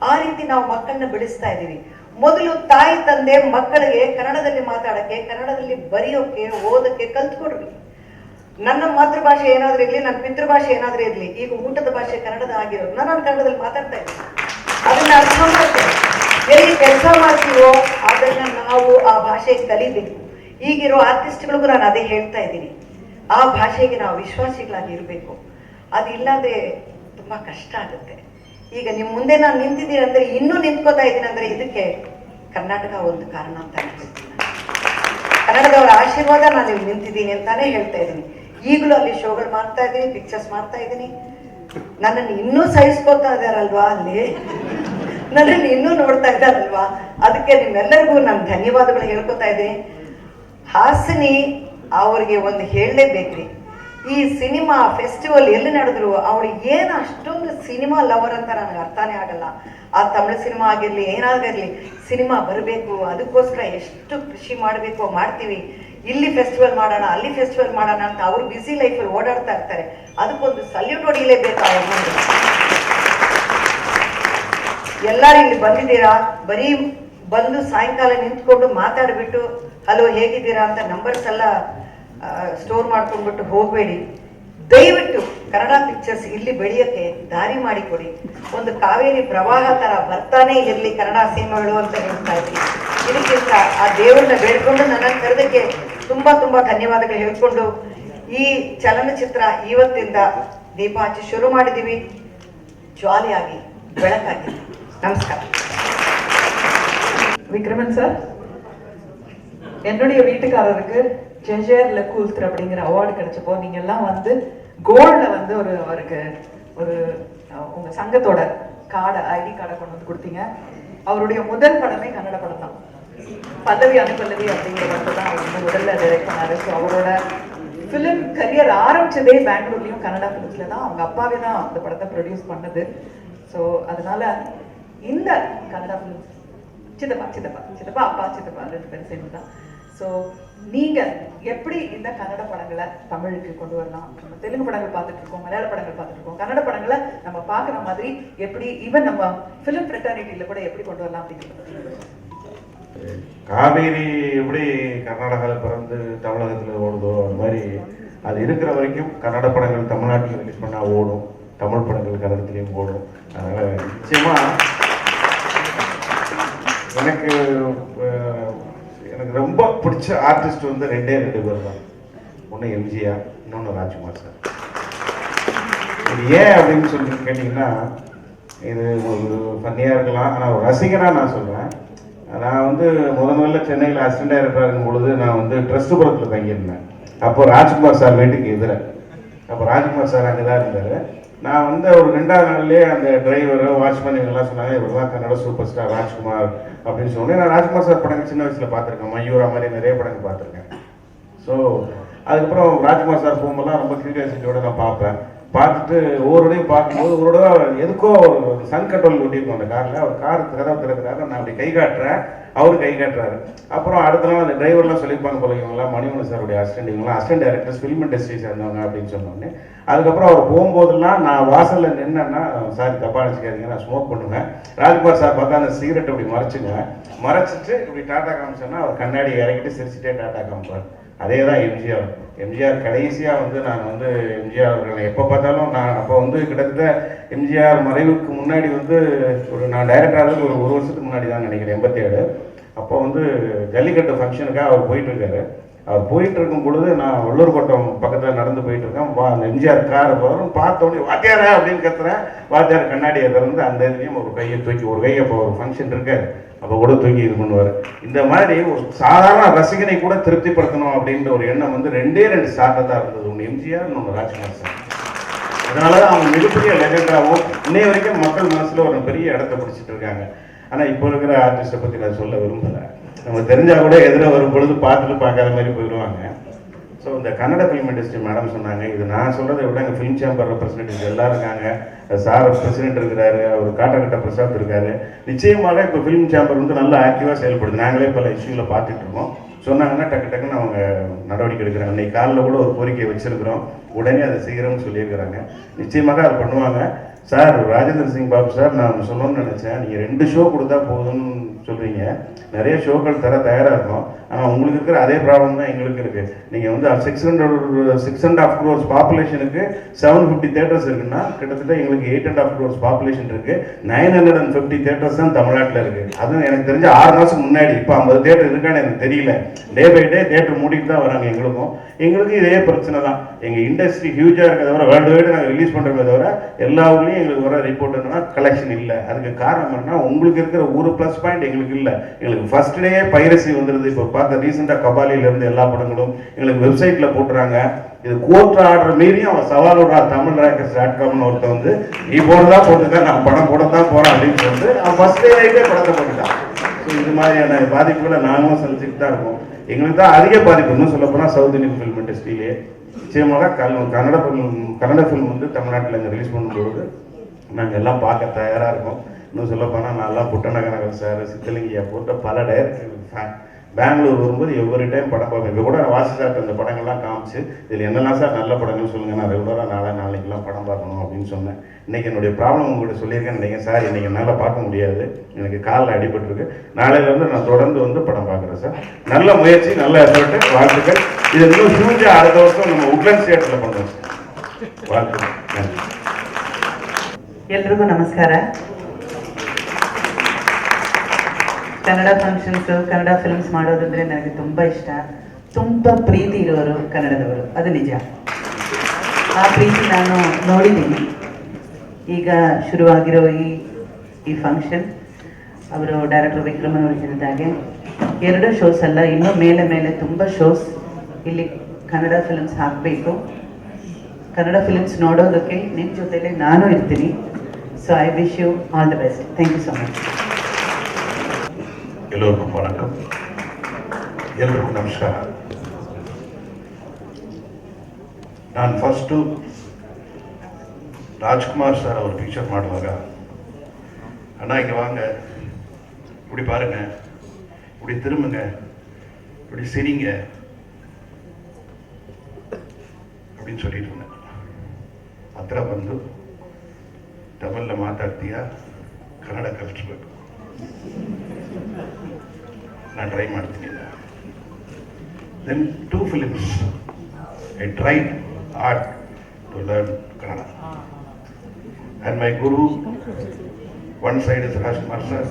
S8: ಆ ರೀತಿ ನಾವು ಮಕ್ಕಳನ್ನ ಬೆಳೆಸ್ತಾ ಇದ್ದೀವಿ. ಮೊದಲು ತಾಯಿ ತಂದೆ ಮಕ್ಕಳಿಗೆ ಕನ್ನಡದಲ್ಲಿ ಮಾತಾಡಕ್ಕೆ, ಕನ್ನಡದಲ್ಲಿ ಬರೆಯೋಕೆ, ಓದಕ್ಕೆ ಕಲ್ತ್ಕೊಡ್ರಿ. ನನ್ನ ಮಾತೃಭಾಷೆ ಏನಾದ್ರೂ ಇರ್ಲಿ, ನನ್ನ ಪಿತೃಭಾಷೆ ಏನಾದ್ರೂ ಇರ್ಲಿ, ಈಗ ಊಟದ ಭಾಷೆ ಕನ್ನಡದ ಆಗಿರೋದು ನಾನು ಕನ್ನಡದಲ್ಲಿ ಮಾತಾಡ್ತಾ ಇದ್ದೀನಿ. ಅದನ್ನ ಅರ್ಥ ಮಾಡ್ತೇವೆ. ಎಲ್ಲಿ ಕೆಲಸ ಮಾಡ್ತೀವೋ ಅದನ್ನ ನಾವು ಆ ಭಾಷೆ ಕಲಿಬೇಕು. ಈಗಿರೋ ಆರ್ಟಿಸ್ಟ್ಗಳಿಗೂ ನಾನು ಅದೇ ಹೇಳ್ತಾ ಇದ್ದೀನಿ, ಆ ಭಾಷೆಗೆ ನಾವು ವಿಶ್ವಾಸಿಗಳಾಗಿ ಇರಬೇಕು. ಅದಿಲ್ಲದೆ ತುಂಬಾ ಕಷ್ಟ ಆಗುತ್ತೆ. ಈಗ ನಿಮ್ಮ ಮುಂದೆ ನಾನು ನಿಂತಿದ್ದೀನಿ ಅಂದ್ರೆ, ಇನ್ನೂ ನಿಂತ್ಕೋತಾ ಇದ್ದೀನಿ ಅಂದ್ರೆ ಇದಕ್ಕೆ ಕರ್ನಾಟಕ ಒಂದು ಕಾರಣ ಅಂತ ಹೇಳ್ತೀನಿ. ಕನ್ನಡದವರ ಆಶೀರ್ವಾದ ನಾನು ಇಲ್ಲಿ ನಿಂತಿದ್ದೀನಿ ಅಂತಾನೆ ಹೇಳ್ತಾ ಇದ್ದೀನಿ. ಈಗಲೂ ಅಲ್ಲಿ ಶೋಗಳು ಮಾಡ್ತಾ ಇದ್ದೀನಿ, ಪಿಕ್ಚರ್ಸ್ ಮಾಡ್ತಾ ಇದ್ದೀನಿ. ನನ್ನನ್ನು ಇನ್ನೂ ಸಹಿಸ್ಕೋತಾ ಇದ್ದಾರಲ್ವಾ, ಅಲ್ಲಿ ನನ್ನನ್ನು ಇನ್ನೂ ನೋಡ್ತಾ ಇದ್ದಾರಲ್ವಾ, ಅದಕ್ಕೆ ನಿಮ್ಮೆಲ್ಲರಿಗೂ ನಾನು ಧನ್ಯವಾದಗಳು ಹೇಳ್ಕೊತಾ ಇದ್ದೀನಿ. ಹಾಸಿನಿ ಅವ್ರಿಗೆ ಒಂದು ಹೇಳಲೇಬೇಕ್ರಿ, ಈ ಸಿನಿಮಾ ಫೆಸ್ಟಿವಲ್ ಎಲ್ಲಿ ನಡೆದ್ರು ಅವ್ರಿಗೆ ಏನು ಅಷ್ಟೊಂದು ಸಿನಿಮಾ ಲವರ್ ಅಂತ ನನಗೆ ಅರ್ಥನೇ ಆಗಲ್ಲ. ಆ ತಮಿಳು ಸಿನಿಮಾ ಆಗಿರ್ಲಿ, ಏನಾಗಿರ್ಲಿ, ಸಿನಿಮಾ ಬರಬೇಕು, ಅದಕ್ಕೋಸ್ಕರ ಎಷ್ಟು ಕೃಷಿ ಮಾಡಬೇಕು ಮಾಡ್ತೀವಿ. ಇಲ್ಲಿ ಫೆಸ್ಟಿವಲ್ ಮಾಡೋಣ, ಅಲ್ಲಿ ಫೆಸ್ಟಿವಲ್ ಮಾಡೋಣ ಅಂತ ಅವ್ರು ಬ್ಯುಸಿ ಲೈಫಲ್ಲಿ ಓಡಾಡ್ತಾ ಇರ್ತಾರೆ. ಅದಕ್ಕೊಂದು ಸಲ್ಯೂಟ್ ಹೊಡಿಲೇಬೇಕು. ಎಲ್ಲರೂ ಇಲ್ಲಿ ಬಂದಿದ್ದೀರಾ, ಬರೀ ಬಂದು ಸಾಯಂಕಾಲ ನಿಂತ್ಕೊಂಡು ಮಾತಾಡ್ಬಿಟ್ಟು ಹಲೋ ಹೇಗಿದ್ದೀರಾ ಅಂತ ನಂಬರ್ಸ್ ಎಲ್ಲ ಸ್ಟೋರ್ ಮಾಡ್ಕೊಂಡ್ಬಿಟ್ಟು ಹೋಗಬೇಡಿ. ದಯವಿಟ್ಟು ಕನ್ನಡ ಪಿಕ್ಚರ್ಸ್ ಇಲ್ಲಿ ಬೆಳೆಯೋಕ್ಕೆ ದಾರಿ ಮಾಡಿಕೊಡಿ. ಒಂದು ಕಾವೇರಿ ಪ್ರವಾಹ ತರ ಬರ್ತಾನೆ ಇರಲಿ ಕನ್ನಡ ಸಿನಿಮಾಗಳು ಅಂತ ಹೇಳ್ತಾ ಇದ್ದೀನಿ. ಇದಕ್ಕಿಂತ ಆ ದೇವ್ರನ್ನ ಬೇಡ್ಕೊಂಡು ನನ್ನನ್ನು ಕರೆದಕ್ಕೆ ತುಂಬಾ ತುಂಬಾ ಧನ್ಯವಾದಗಳು ಹೇಳ್ಕೊಂಡು, ಈ ಚಲನಚಿತ್ರ ಇವತ್ತಿಂದ ದೀಪ ಹಚ್ಚಿ ಶುರು ಮಾಡಿದೀವಿ. ಜಾಲಿಯಾಗಿ ಬೆಳಕಾಗಿ. ನಮಸ್ಕಾರ.
S2: விக்ரமன் சார், என்னுடைய வீட்டுக்காரருக்கு ஜெஜர் லக்கூல்தர் அப்படிங்கிற அவார்டு கிடைச்சப்போ நீங்க எல்லாம் வந்து கோல்ட வந்து அவருக்கு ஒரு உங்க சங்கத்தோட கார்டை, ஐடி கார்டை கொண்டு வந்து கொடுத்தீங்க. அவருடைய முதல் படமே கன்னட படம் தான். பல்லவி அனுபல்லவி அப்படிங்கிற படத்தை தான் அவர் வந்து முதல்ல டைரக்ட் பண்ணாரு. ஸோ அவரோட ஃபிலிம் கரியர் ஆரம்பிச்சதே பெங்களூர்லயும் கன்னடா ஃபிலிம்ஸ்ல தான். அவங்க அப்பாவே தான் அந்த படத்தை ப்ரொடியூஸ் பண்ணது. ஸோ அதனால இந்த கன்னடா ஃபிலிம்ஸ் சித்தப்பா சித்தப்பா சித்தப்பா அப்பா சித்தப்பா 2 பேரும் சேர்ந்து தான். ஸோ நீங்க எப்படி இந்த கன்னட படங்களை தமிழுக்கு கொண்டு வரலாம்? நம்ம தெலுங்கு படங்கள் பார்த்துட்டு இருக்கோம், மலையாள படங்கள் பார்த்துட்டு இருக்கோம், கன்னட படங்களை நம்ம பார்க்குற மாதிரி எப்படி ஈவன் நம்ம ஃபிலிம் ஃப்ரெட்டர்னிட்டியில கூட எப்படி கொண்டு வரலாம் அப்படிங்கிறது.
S6: காவேரி எப்படி கர்நாடகாவில் பிறந்து தமிழகத்தில் ஓடுதோ அது மாதிரி அது இருக்கிற வரைக்கும் கன்னட படங்கள் தமிழ்நாட்டில் ரிலீஸ் பண்ணால் ஓடும், தமிழ் படங்கள் கன்னடத்துலேயும் ஓடும். அதனால் நிச்சயமாக எனக்கு ரொம்ப பிடிச்ச ஆர்டிஸ்ட் வந்து 2 பேர் தான். ஒன்று எம்ஜிஆர், இன்னொன்று ராஜ்குமார் சார். இது ஏன் அப்படின்னு சொல்லி கேட்டிங்கன்னா, இது ஒரு ஃபன்னியாக இருக்கலாம், ஆனால் ஒரு ரசிகனாக நான் சொல்கிறேன். நான் வந்து முதல்ல சென்னையில் அசிஸ்டன்ட் டைரக்டராக இருக்கும் பொழுது நான் வந்து ட்ரஸ்ட்டுபுரத்தில் தங்கியிருந்தேன். அப்போது ராஜ்குமார் சார் வீட்டுக்கு எதிர. அப்போ ராஜ்குமார் சார் அங்கே தான் இருந்தார். நான் வந்து ஒரு 2வது நாள்லேயே அந்த டிரைவர், வாட்ச்மேன் இவங்கெல்லாம் சொன்னாங்க, இவர் தான் கன்னட சூப்பர் ஸ்டார் ராஜ்குமார் அப்படின்னு சொன்னேன். நான் ராஜ்குமார் சார் படங்கள் சின்ன வயசில் பார்த்துருக்கேன், மயூரா மாதிரி நிறைய படங்கள் பார்த்துருக்கேன். ஸோ அதுக்கப்புறம் ராஜ்குமார் சார் போகும்போதெல்லாம் ரொம்ப கியூரியாசிட்டியோட நான் பார்ப்பேன். பார்த்துட்டு ஒவ்வொருடையும் பார்க்கும்போது ஒருட எதுக்கோ ஒரு சன் கண்ட்ரோல் ஒட்டியிருக்கோம் அந்த காரில். அவர் கார் கதவை திறக்கிறாரு, நான் அப்படி கை காட்டுறேன், அவர் கை காட்டுறாரு. அப்புறம் அடுத்த நாள் அந்த டிரைவர்லாம் சொல்லியிருப்பாங்க போல, இவங்களாம் மணிவண்ணன் சாருடைய அசிஸ்டன்ட், இவங்களாம் அசிஸ்டன்ட் டைரக்டர்ஸ் ஃபிலிம் இண்டஸ்ட்ரி சேர்ந்தவங்க அப்படின்னு சொன்னோடனே, அதுக்கப்புறம் அவர் போகும்போதெல்லாம் நான் வாசலில் நின்னேன்னா, சார் தப்பாக நினச்சிக்காதீங்க, நான் ஸ்மோக் பண்ணுவேன். ராஜ்குமார் சார் பார்த்தா அந்த சிகரெட் இப்படி மறைச்சுக்குவேன், மறைச்சிட்டு இப்படி டாட்டா காமிச்சோன்னா அவர் கண்ணாடி இறக்கிட்டு சிரிச்சுட்டே டாட்டா காமிப்பார். அதே தான் எம்ஜிஆர். எம்ஜிஆர் கடைசியாக வந்து நான் வந்து எம்ஜிஆர் அவர்களை எப்போ பார்த்தாலும் நான் அப்போ வந்து கிட்டத்தட்ட எம்ஜிஆர் மறைவுக்கு முன்னாடி வந்து நான் டைரக்டராக ஒரு வருஷத்துக்கு முன்னாடி தான் நினைக்கிறேன், 87. அப்போ வந்து ஜல்லிக்கட்டு ஃபங்க்ஷனுக்காக அவர் போயிட்டுருக்காரு. அவர் போயிட்டு இருக்கும் பொழுது நான் வள்ளூர் கோட்டம் பக்கத்தில் நடந்து போயிட்டு இருக்கேன். அந்த எம்ஜிஆர் காரை பார்த்தோன்னே வாத்தியாரா அப்படின்னு கத்துறேன். வாத்தியார் கண்ணாடியை திறந்து அந்த இதுலேயும் ஒரு கையை தூக்கி, ஒரு கையை இப்போ ஒரு ஃபங்க்ஷன் இருக்காரு அப்போ கூட தூக்கி இது பண்ணுவார். இந்த மாதிரி ஒரு சாதாரண ரசிகனை கூட திருப்திப்படுத்தணும் அப்படின்ற ஒரு எண்ணம் வந்து 2 ஸ்டார்ட்டாக தான் இருந்தது. ஒன்று எம்ஜிஆர், இன்னொன்று ராஜ்குமார் சார். அதனால தான் அவங்க மிகப்பெரிய லெஜெண்டாகவும் இன்னைய வரைக்கும் மக்கள் மனசில் ஒரு பெரிய இடத்த பிடிச்சிட்டு இருக்காங்க. ஆனால் இப்போ இருக்கிற ஆர்டிஸ்ட்டை பற்றி நான் சொல்ல விரும்பலை. நம்ம தெரிஞ்சால் கூட எதிராக வரும் பொழுது பார்த்துட்டு பார்க்காத மாதிரி போயிடுவாங்க. ஸோ இந்த கன்னட ஃபிலிம் இண்டஸ்ட்ரி மேடம் சொன்னாங்க, இது நான் சொல்கிறத விட எங்கள் ஃபிலிம் சேம்பர் ரெப்ரஸன்டேட்டிவ்ஸ் எல்லாம் இருக்காங்க. சார் பிரசிடென்ட் இருக்கிறாரு, அவர் காட்டகட்ட பிரசாத் இருக்காரு. நிச்சயமாக இப்போ ஃபிலிம் சேம்பர் வந்து நல்லா ஆக்டிவாக செயல்படுது. நாங்களே பல இஷ்யூவில் பார்த்துட்டு இருக்கோம்.
S9: சொன்னாங்கன்னா டக்கு டக்குன்னு அவங்க நடவடிக்கை எடுக்கிறாங்க. இன்னைக்கு காலையில் கூட ஒரு கோரிக்கையை வச்சிருக்கிறோம், உடனே அதை செய்கிறோம்னு சொல்லியிருக்கிறாங்க. நிச்சயமாக அதை பண்ணுவாங்க. சார் ராஜேந்திர சிங் பாபு சார், நான் சொல்லணும்னு நினச்சேன், நீங்கள் 2 ஷோ கொடுத்தா போதும்னு சொல்கிறீங்க. நிறைய ஷோக்கள் தர தயாராக இருக்கும். ஆனால் உங்களுக்கு இருக்கிற அதே ப்ராப்ளம் தான் எங்களுக்கு இருக்குது. நீங்கள் வந்து 6.5 crores பாப்புலேஷனுக்கு 750 தேட்டர்ஸ் இருக்குன்னா, கிட்டத்தட்ட எங்களுக்கு 8.5 crores பாப்புலேஷன் இருக்குது. 950 தேட்டர்ஸ் தான் தமிழ்நாட்டில் இருக்குது. அதுவும் எனக்கு தெரிஞ்ச 6 மாதம் முன்னாடி. இப்போ 50 தேட்டர் இருக்கான்னு எனக்கு தெரியல. டே பை டே தேட்டர் மூடிட்டு தான் வராங்க. எங்களுக்கும் இதே பிரச்சனை தான். எங்கள் இண்டஸ்ட்ரி ஹியூஜாக இருக்கிறத தவிர, வேர்ல்டு வைடு நாங்கள் ரிலீஸ் பண்ணுறதை தவிர எல்லா ஊர்லேயும் எங்களுக்கு வர ரிப்போர்ட் என்னன்னா கலெக்ஷன் இல்லை. அதுக்கு காரணம் என்னன்னா, உங்களுக்கு இருக்கிற ஒரு ப்ளஸ் பாயிண்ட் எங்களுக்கு இல்லை. எங்களுக்கு ஃபர்ஸ்ட் டே பைரசி வந்துடுது. இப்போ பார்த்த ரீசெண்டாக கபாலியிலேருந்து எல்லா படங்களும் எங்களுக்கு வெப்சைட்டில் போட்டுறாங்க. இது கோர்ட் ஆர்டர் மீறியும் அவன் சவாலோட தமிழ்ராக்கர்ஸ்.comனு ஒருத்த வந்து நீ போடுறதா போட்டுதான், நான் படம் போட தான் போகிறேன் அப்படின்னு சொல்லிட்டு அவன் ஃபர்ஸ்ட் டே நைட்டே படத்தை போட்டுட்டான். ஸோ இது மாதிரியான பாதிப்புகளை நாங்களும் சந்திச்சுட்டு தான் இருக்கோம். எங்களுக்கு தான் அதிக பாதிப்பு. இன்னும் சொல்ல போனால் சவுத் இந்தியன் ஃபிலிம் இண்டஸ்ட்ரியிலே நிச்சயமாக கன்னட ஃபிலிம் வந்து தமிழ்நாட்டில் இங்கே ரிலீஸ் பண்ணும்போது நாங்கள் எல்லாம் பார்க்க தயாராக இருக்கோம். இன்னும் சொல்ல போனால் நான்லாம் புட்டநகரன் சார், சித்தலிங்கியா போட்ட பல டைரக்டர் பெங்களூர் வரும்போது எவ்வொரு டைம் படம் பார்ப்பேன். இப்போ கூட வாசி சார் அந்த படங்கள்லாம் காமிச்சு இதில் என்னெல்லாம் சார் நல்ல படங்கள் சொல்லுங்கள், நான் ரெகுலராக நாளைக்கெல்லாம் படம் பார்க்கணும் அப்படின்னு சொன்னேன். இன்றைக்கி என்னுடைய ப்ராப்ளம் உங்கள்கிட்ட சொல்லியிருக்கேன் நினைக்கிறேன். சார் இன்றைக்கி என்னால் பார்க்க முடியாது, எனக்கு காலில் அடிபட்டுருக்கு. நாளையிலேருந்து நான் தொடர்ந்து வந்து படம் பார்க்குறேன் சார். நல்ல முயற்சி, நல்ல எஃபர்ட்டு, வாழ்த்துக்கள். இது இன்னும் ஹியூஜாக அடுத்த வருஷம் நம்ம உட்லண்ட்ஸ் தியேட்டரில் பண்ணுறோம் சார். வாழ்த்துக்கள். நன்றி.
S2: ಎಲ್ರಿಗೂ ನಮಸ್ಕಾರ. ಕನ್ನಡ ಫಂಕ್ಷನ್ಸ್, ಕನ್ನಡ ಫಿಲ್ಮ್ಸ್ ಮಾಡೋದಂದ್ರೆ ನನಗೆ ತುಂಬ ಇಷ್ಟ. ತುಂಬ ಪ್ರೀತಿ ಇರೋರು ಕನ್ನಡದವರು, ಅದು ನಿಜ. ಆ ಪ್ರೀತಿ ನಾನು ನೋಡಿದ್ದೀನಿ. ಈಗ ಶುರುವಾಗಿರೋ ಈ ಫಂಕ್ಷನ್, ಅವರು ಡೈರೆಕ್ಟರ್ ವಿಕ್ರಮನ್ ಅವರು ಹೇಳಿದಾಗೆ 2 ಶೋಸ್ ಅಲ್ಲ, ಇನ್ನೂ ಮೇಲೆ ತುಂಬ ಶೋಸ್ ಇಲ್ಲಿ ಕನ್ನಡ ಫಿಲ್ಮ್ಸ್ ಹಾಕಬೇಕು. ಕನ್ನಡ ಫಿಲ್ಮ್ಸ್ ನೋಡೋದಕ್ಕೆ ನಿಮ್ಮ ಜೊತೆಲೇ ನಾನು ಇರ್ತೀನಿ. So I wish you all the best. Thank you so much.
S9: எல்லோருக்கும் வணக்கம், எல்லோருக்கும் நமஸ்கார. நான் ಫಸ್ಟು ராஜ்குமார் சார் அவர் பிக்சர் ಮಾಡುವಾಗ, அண்ணா இங்கே வாங்க, இப்படி பாருங்க, இப்படி திரும்புங்க, இப்படி சிரிங்க அப்படின்னு சொல்லிட்டு இருந்தேன். ಹತ್ರ ಬಂದು ತಮಿಳಲ್ಲಿ ಮಾತಾಡ್ತೀಯಾ, ಕನ್ನಡ ಕಲಿಸ್ಬೇಕು, ನಾನು ಟ್ರೈ ಮಾಡ್ತೀನಿ. Then 2 films I tried hard to learn Kannada, and my guru, one side is Rajkumar sir,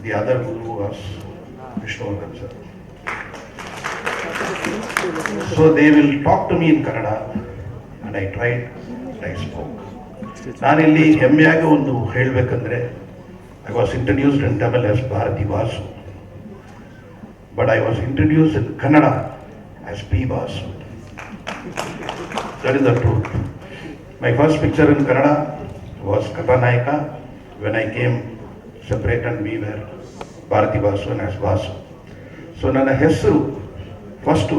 S9: the other guru was Vishnuvardhan sir. So they will talk to me in Kannada and I tried and I spoke. ನಾನಿಲ್ಲಿ ಹೆಮ್ಮೆಯಾಗಿ ಒಂದು ಹೇಳಬೇಕಂದ್ರೆ, I was introduced in Tamil as Bharati Vasu, but I was introduced in Kannada as P. Vasu. That is the truth. My first picture in Kannada was Kathanayaka. When I came separate and we were Bharati Vasu and as Vasu. So ನನ್ನ ಹೆಸರು first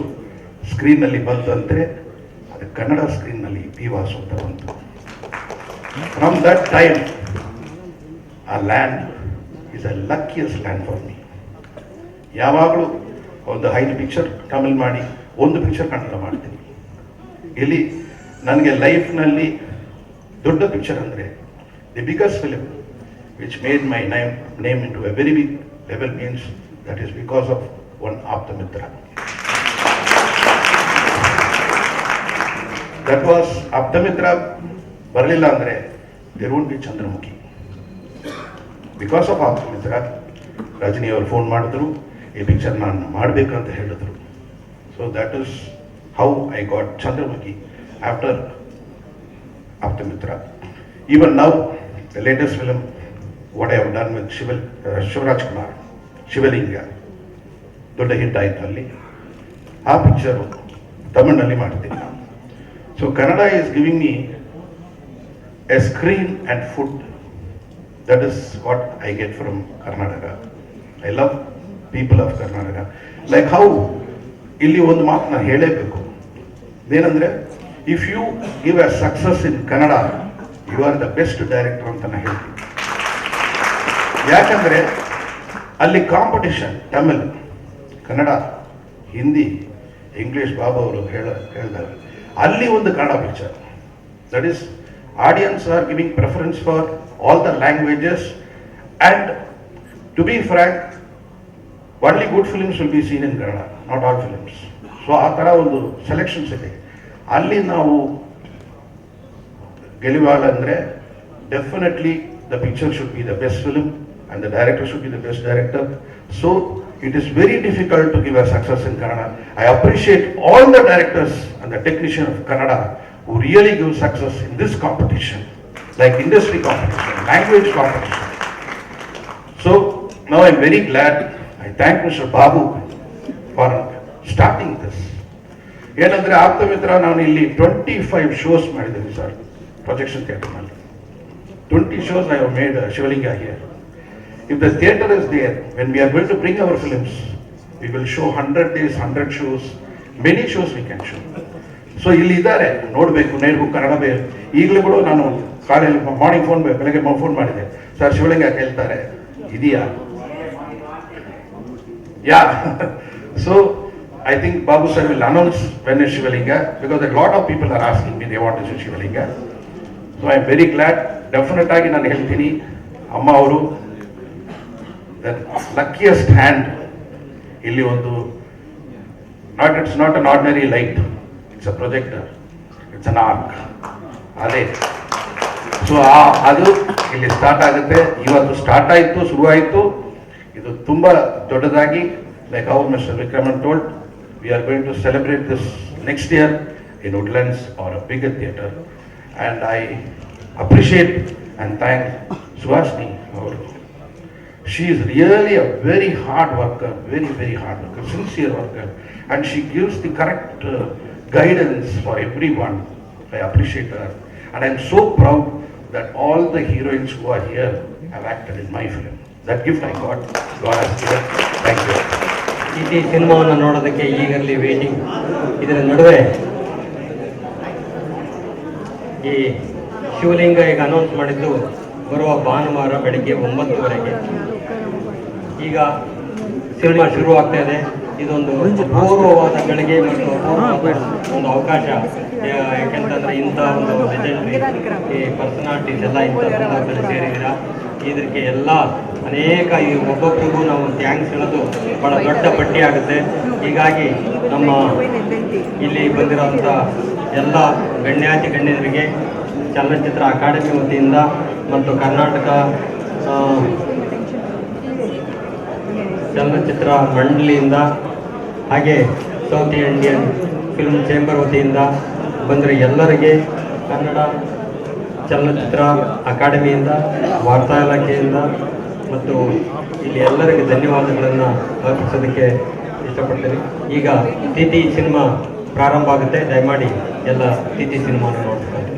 S9: ಸ್ಕ್ರೀನ್ನಲ್ಲಿ ಬಂತು ಅಂದರೆ ಅದು Kannada ಸ್ಕ್ರೀನ್ನಲ್ಲಿ P Vasu ಅಂತ ಬಂತು. From that time, our land is the luckiest land for me. ಯಾವಾಗಲೂ ಒಂದು 5 picture Tamil ಮಾಡಿ 1 ಪಿಕ್ಚರ್ ಕನ್ನಡ ಮಾಡ್ತೀನಿ. ಇಲ್ಲಿ ನನಗೆ ಲೈಫ್ನಲ್ಲಿ ದೊಡ್ಡ ಪಿಕ್ಚರ್ ಅಂದರೆ the biggest film which made my name into a very big level means that is because of one Apthamitra. That was Apthamitra. ಬರಲಿಲ್ಲ ಅಂದರೆ there won't be Chandramukhi. Because of Apthamitra ರಜನಿಯವರು ಫೋನ್ ಮಾಡಿದ್ರು, ಈ ಪಿಕ್ಚರ್ ನಾನು ಮಾಡಬೇಕಂತ ಹೇಳಿದ್ರು. So that is how I got Chandramukhi after Apthamitra. Even now the latest film what I have done with Shivaraj Kumar, Shivalinga, ದೊಡ್ಡ hit ಆಯಿತು ಅಲ್ಲಿ. ಆ ಪಿಕ್ಚರು ತಮಿಳಿನಲ್ಲಿ ಮಾಡ್ತೀನಿ ನಾನು. So Kannada is giving me A screen and food. That is what I get from Karnataka. I love people of Karnataka. Like how ಇಲ್ಲಿ ಒಂದು ಮಾತು ನಾನು ಹೇಳಲೇಬೇಕು, ಏನಂದರೆ if you give a success in Kannada you are the best director ಅಂತ ನಾನು ಹೇಳ್ತೀನಿ. ಯಾಕಂದರೆ ಅಲ್ಲಿ ಕಾಂಪಿಟಿಷನ್ ತಮಿಳ್ ಕನ್ನಡ ಹಿಂದಿ, ಇಂಗ್ಲೀಷ್ ಬಾಬು ಅವರು ಹೇಳಿದ್ದಾರೆ. ಅಲ್ಲಿ ಒಂದು Kannada picture, that is audience are giving preference for all the languages, and to be frank, only good films will be seen in Kannada, not all films. So ಆ ಥರ ಒಂದು ಸೆಲೆಕ್ಷನ್ಸ್ ಇದೆ. ಅಲ್ಲಿ ನಾವು ಗೆಲುವಾಗಂದರೆ definitely the picture should be the best film and the director should be the best director. So it is very difficult to give a success in Kannada. I appreciate all the directors and the technicians of Kannada who really give success in this competition, like industry competition, language competition. So now I'm very glad. I thank Mr. Babu for starting this. ಏನಂದರೆ ಆಪ್ತಮಿತ್ರ ನಾನು ಇಲ್ಲಿ 25 shows ಮಾಡಿದ್ದೀನಿ sir, projection ಥಿಯೇಟರ್ನಲ್ಲಿ 20 shows I have made Shivalinga here. If the theatre is there, when we are going to bring our films, we will show 100 days, 100 shows, many shows we can show. So ಇಲ್ಲಿ ಇದ್ದಾರೆ, ನೋಡಬೇಕು, ನೇರ್ಗು ಕನ್ನಡ ಬೇಕು. ಈಗಲೂ ಕೂಡ ನಾನು college morning ಬೆಳಗ್ಗೆ phone ಮಾಡಿದೆ, ಸರ್ ಶಿವಲಿಂಗ ಕೇಳ್ತಾರೆ ಇದೆಯಾ? Yeah. So I think Babu sir will announce when is Shivalinga, because a lot of people are asking me, they want to see Shivalinga. So I am very glad. Definitely ಆಗಿ ನಾನು ಹೇಳ್ತೀನಿ, ಅಮ್ಮ ಅವರು the luckiest hand. ಇಲ್ಲಿ ಒಂದು it's not an ordinary light, it's a projector, it's an arc. ಅದೇ so ಅದು ಇಲ್ಲಿ ಸ್ಟಾರ್ಟ್ ಆಗುತ್ತೆ. ಇವತ್ತು ಸ್ಟಾರ್ಟ್ ಆಯಿತು, ಶುರುವಾಯಿತು. ಇದು ತುಂಬ ದೊಡ್ಡದಾಗಿ, like how Mr. Vikraman told, we are going to celebrate this next year in Woodlands or a bigger theatre. And I appreciate and thank Suhasini. She is really a very hard worker, very, very hard worker, sincere worker. And she gives the correct guidance for everyone. I appreciate her. And I'm so proud that all the heroines who are here have acted in my film. That gift I got, God has given. Thank you.
S10: ಈ ಸಿನಿಮಾವನ್ನು ನೋಡೋದಕ್ಕೆ ಈಗಲ್ಲಿ waiting. ಇದರ ನಡುವೆ ಈ ಶಿವಲಿಂಗ ಈಗ announce ಮಾಡಿದ್ದು ಬರುವ ಭಾನುವಾರ ಬೆಳಗ್ಗೆ 9:00 ಈಗ ಸಿನಿಮಾ ಶುರುವಾಗ್ತಾ ಇದೆ. ಇದೊಂದು ಅಪೂರ್ವವಾದ ಗಳಿಗೆ ಮತ್ತು ಅಪೂರ್ವವಾದ ಒಂದು ಅವಕಾಶ. ಯಾಕೆಂತಂದರೆ ಇಂಥ ಒಂದು ಲೆಜೆಂಡ್ರಿ ಈ ಪರ್ಸನಾಲಿಟೀಸ್ ಎಲ್ಲ ಇಂಥ ಸಂದರ್ಭದಲ್ಲಿ ಸೇರಿದ್ದೀರಾ. ಇದಕ್ಕೆ ಎಲ್ಲ ಅನೇಕ ಈ ಒಬ್ಬೊಬ್ಬರಿಗೂ ನಾವು ಥ್ಯಾಂಕ್ಸ್ ಹೇಳೋದು ಭಾಳ ದೊಡ್ಡ ಪಟ್ಟಿ ಆಗುತ್ತೆ. ಹೀಗಾಗಿ ನಮ್ಮ ಇಲ್ಲಿ ಬಂದಿರೋಂಥ ಎಲ್ಲ ಗಣ್ಯಾತಿ ಗಣ್ಯರಿಗೆ ಚಲನಚಿತ್ರ ಅಕಾಡೆಮಿ ವತಿಯಿಂದ ಮತ್ತು ಕರ್ನಾಟಕ ಚಲನಚಿತ್ರ ಮಂಡಳಿಯಿಂದ ಹಾಗೆ ಸೌತ್ ಇಂಡಿಯನ್ ಫಿಲ್ಮ್ ಚೇಂಬರ್ ವತಿಯಿಂದ ಬಂದರೆ ಎಲ್ಲರಿಗೆ ಕನ್ನಡ ಚಲನಚಿತ್ರ ಅಕಾಡೆಮಿಯಿಂದ, ವಾರ್ತಾ ಇಲಾಖೆಯಿಂದ ಮತ್ತು ಇಲ್ಲಿ ಎಲ್ಲರಿಗೆ ಧನ್ಯವಾದಗಳನ್ನು ಅರ್ಪಿಸೋದಕ್ಕೆ ಇಷ್ಟಪಡ್ತೀನಿ. ಈಗ ತಿಥಿ ಸಿನಿಮಾ ಪ್ರಾರಂಭ ಆಗುತ್ತೆ. ದಯಮಾಡಿ ಎಲ್ಲ ತಿಥಿ ಸಿನಿಮಾನ ನೋಡ್ತಾರೆ.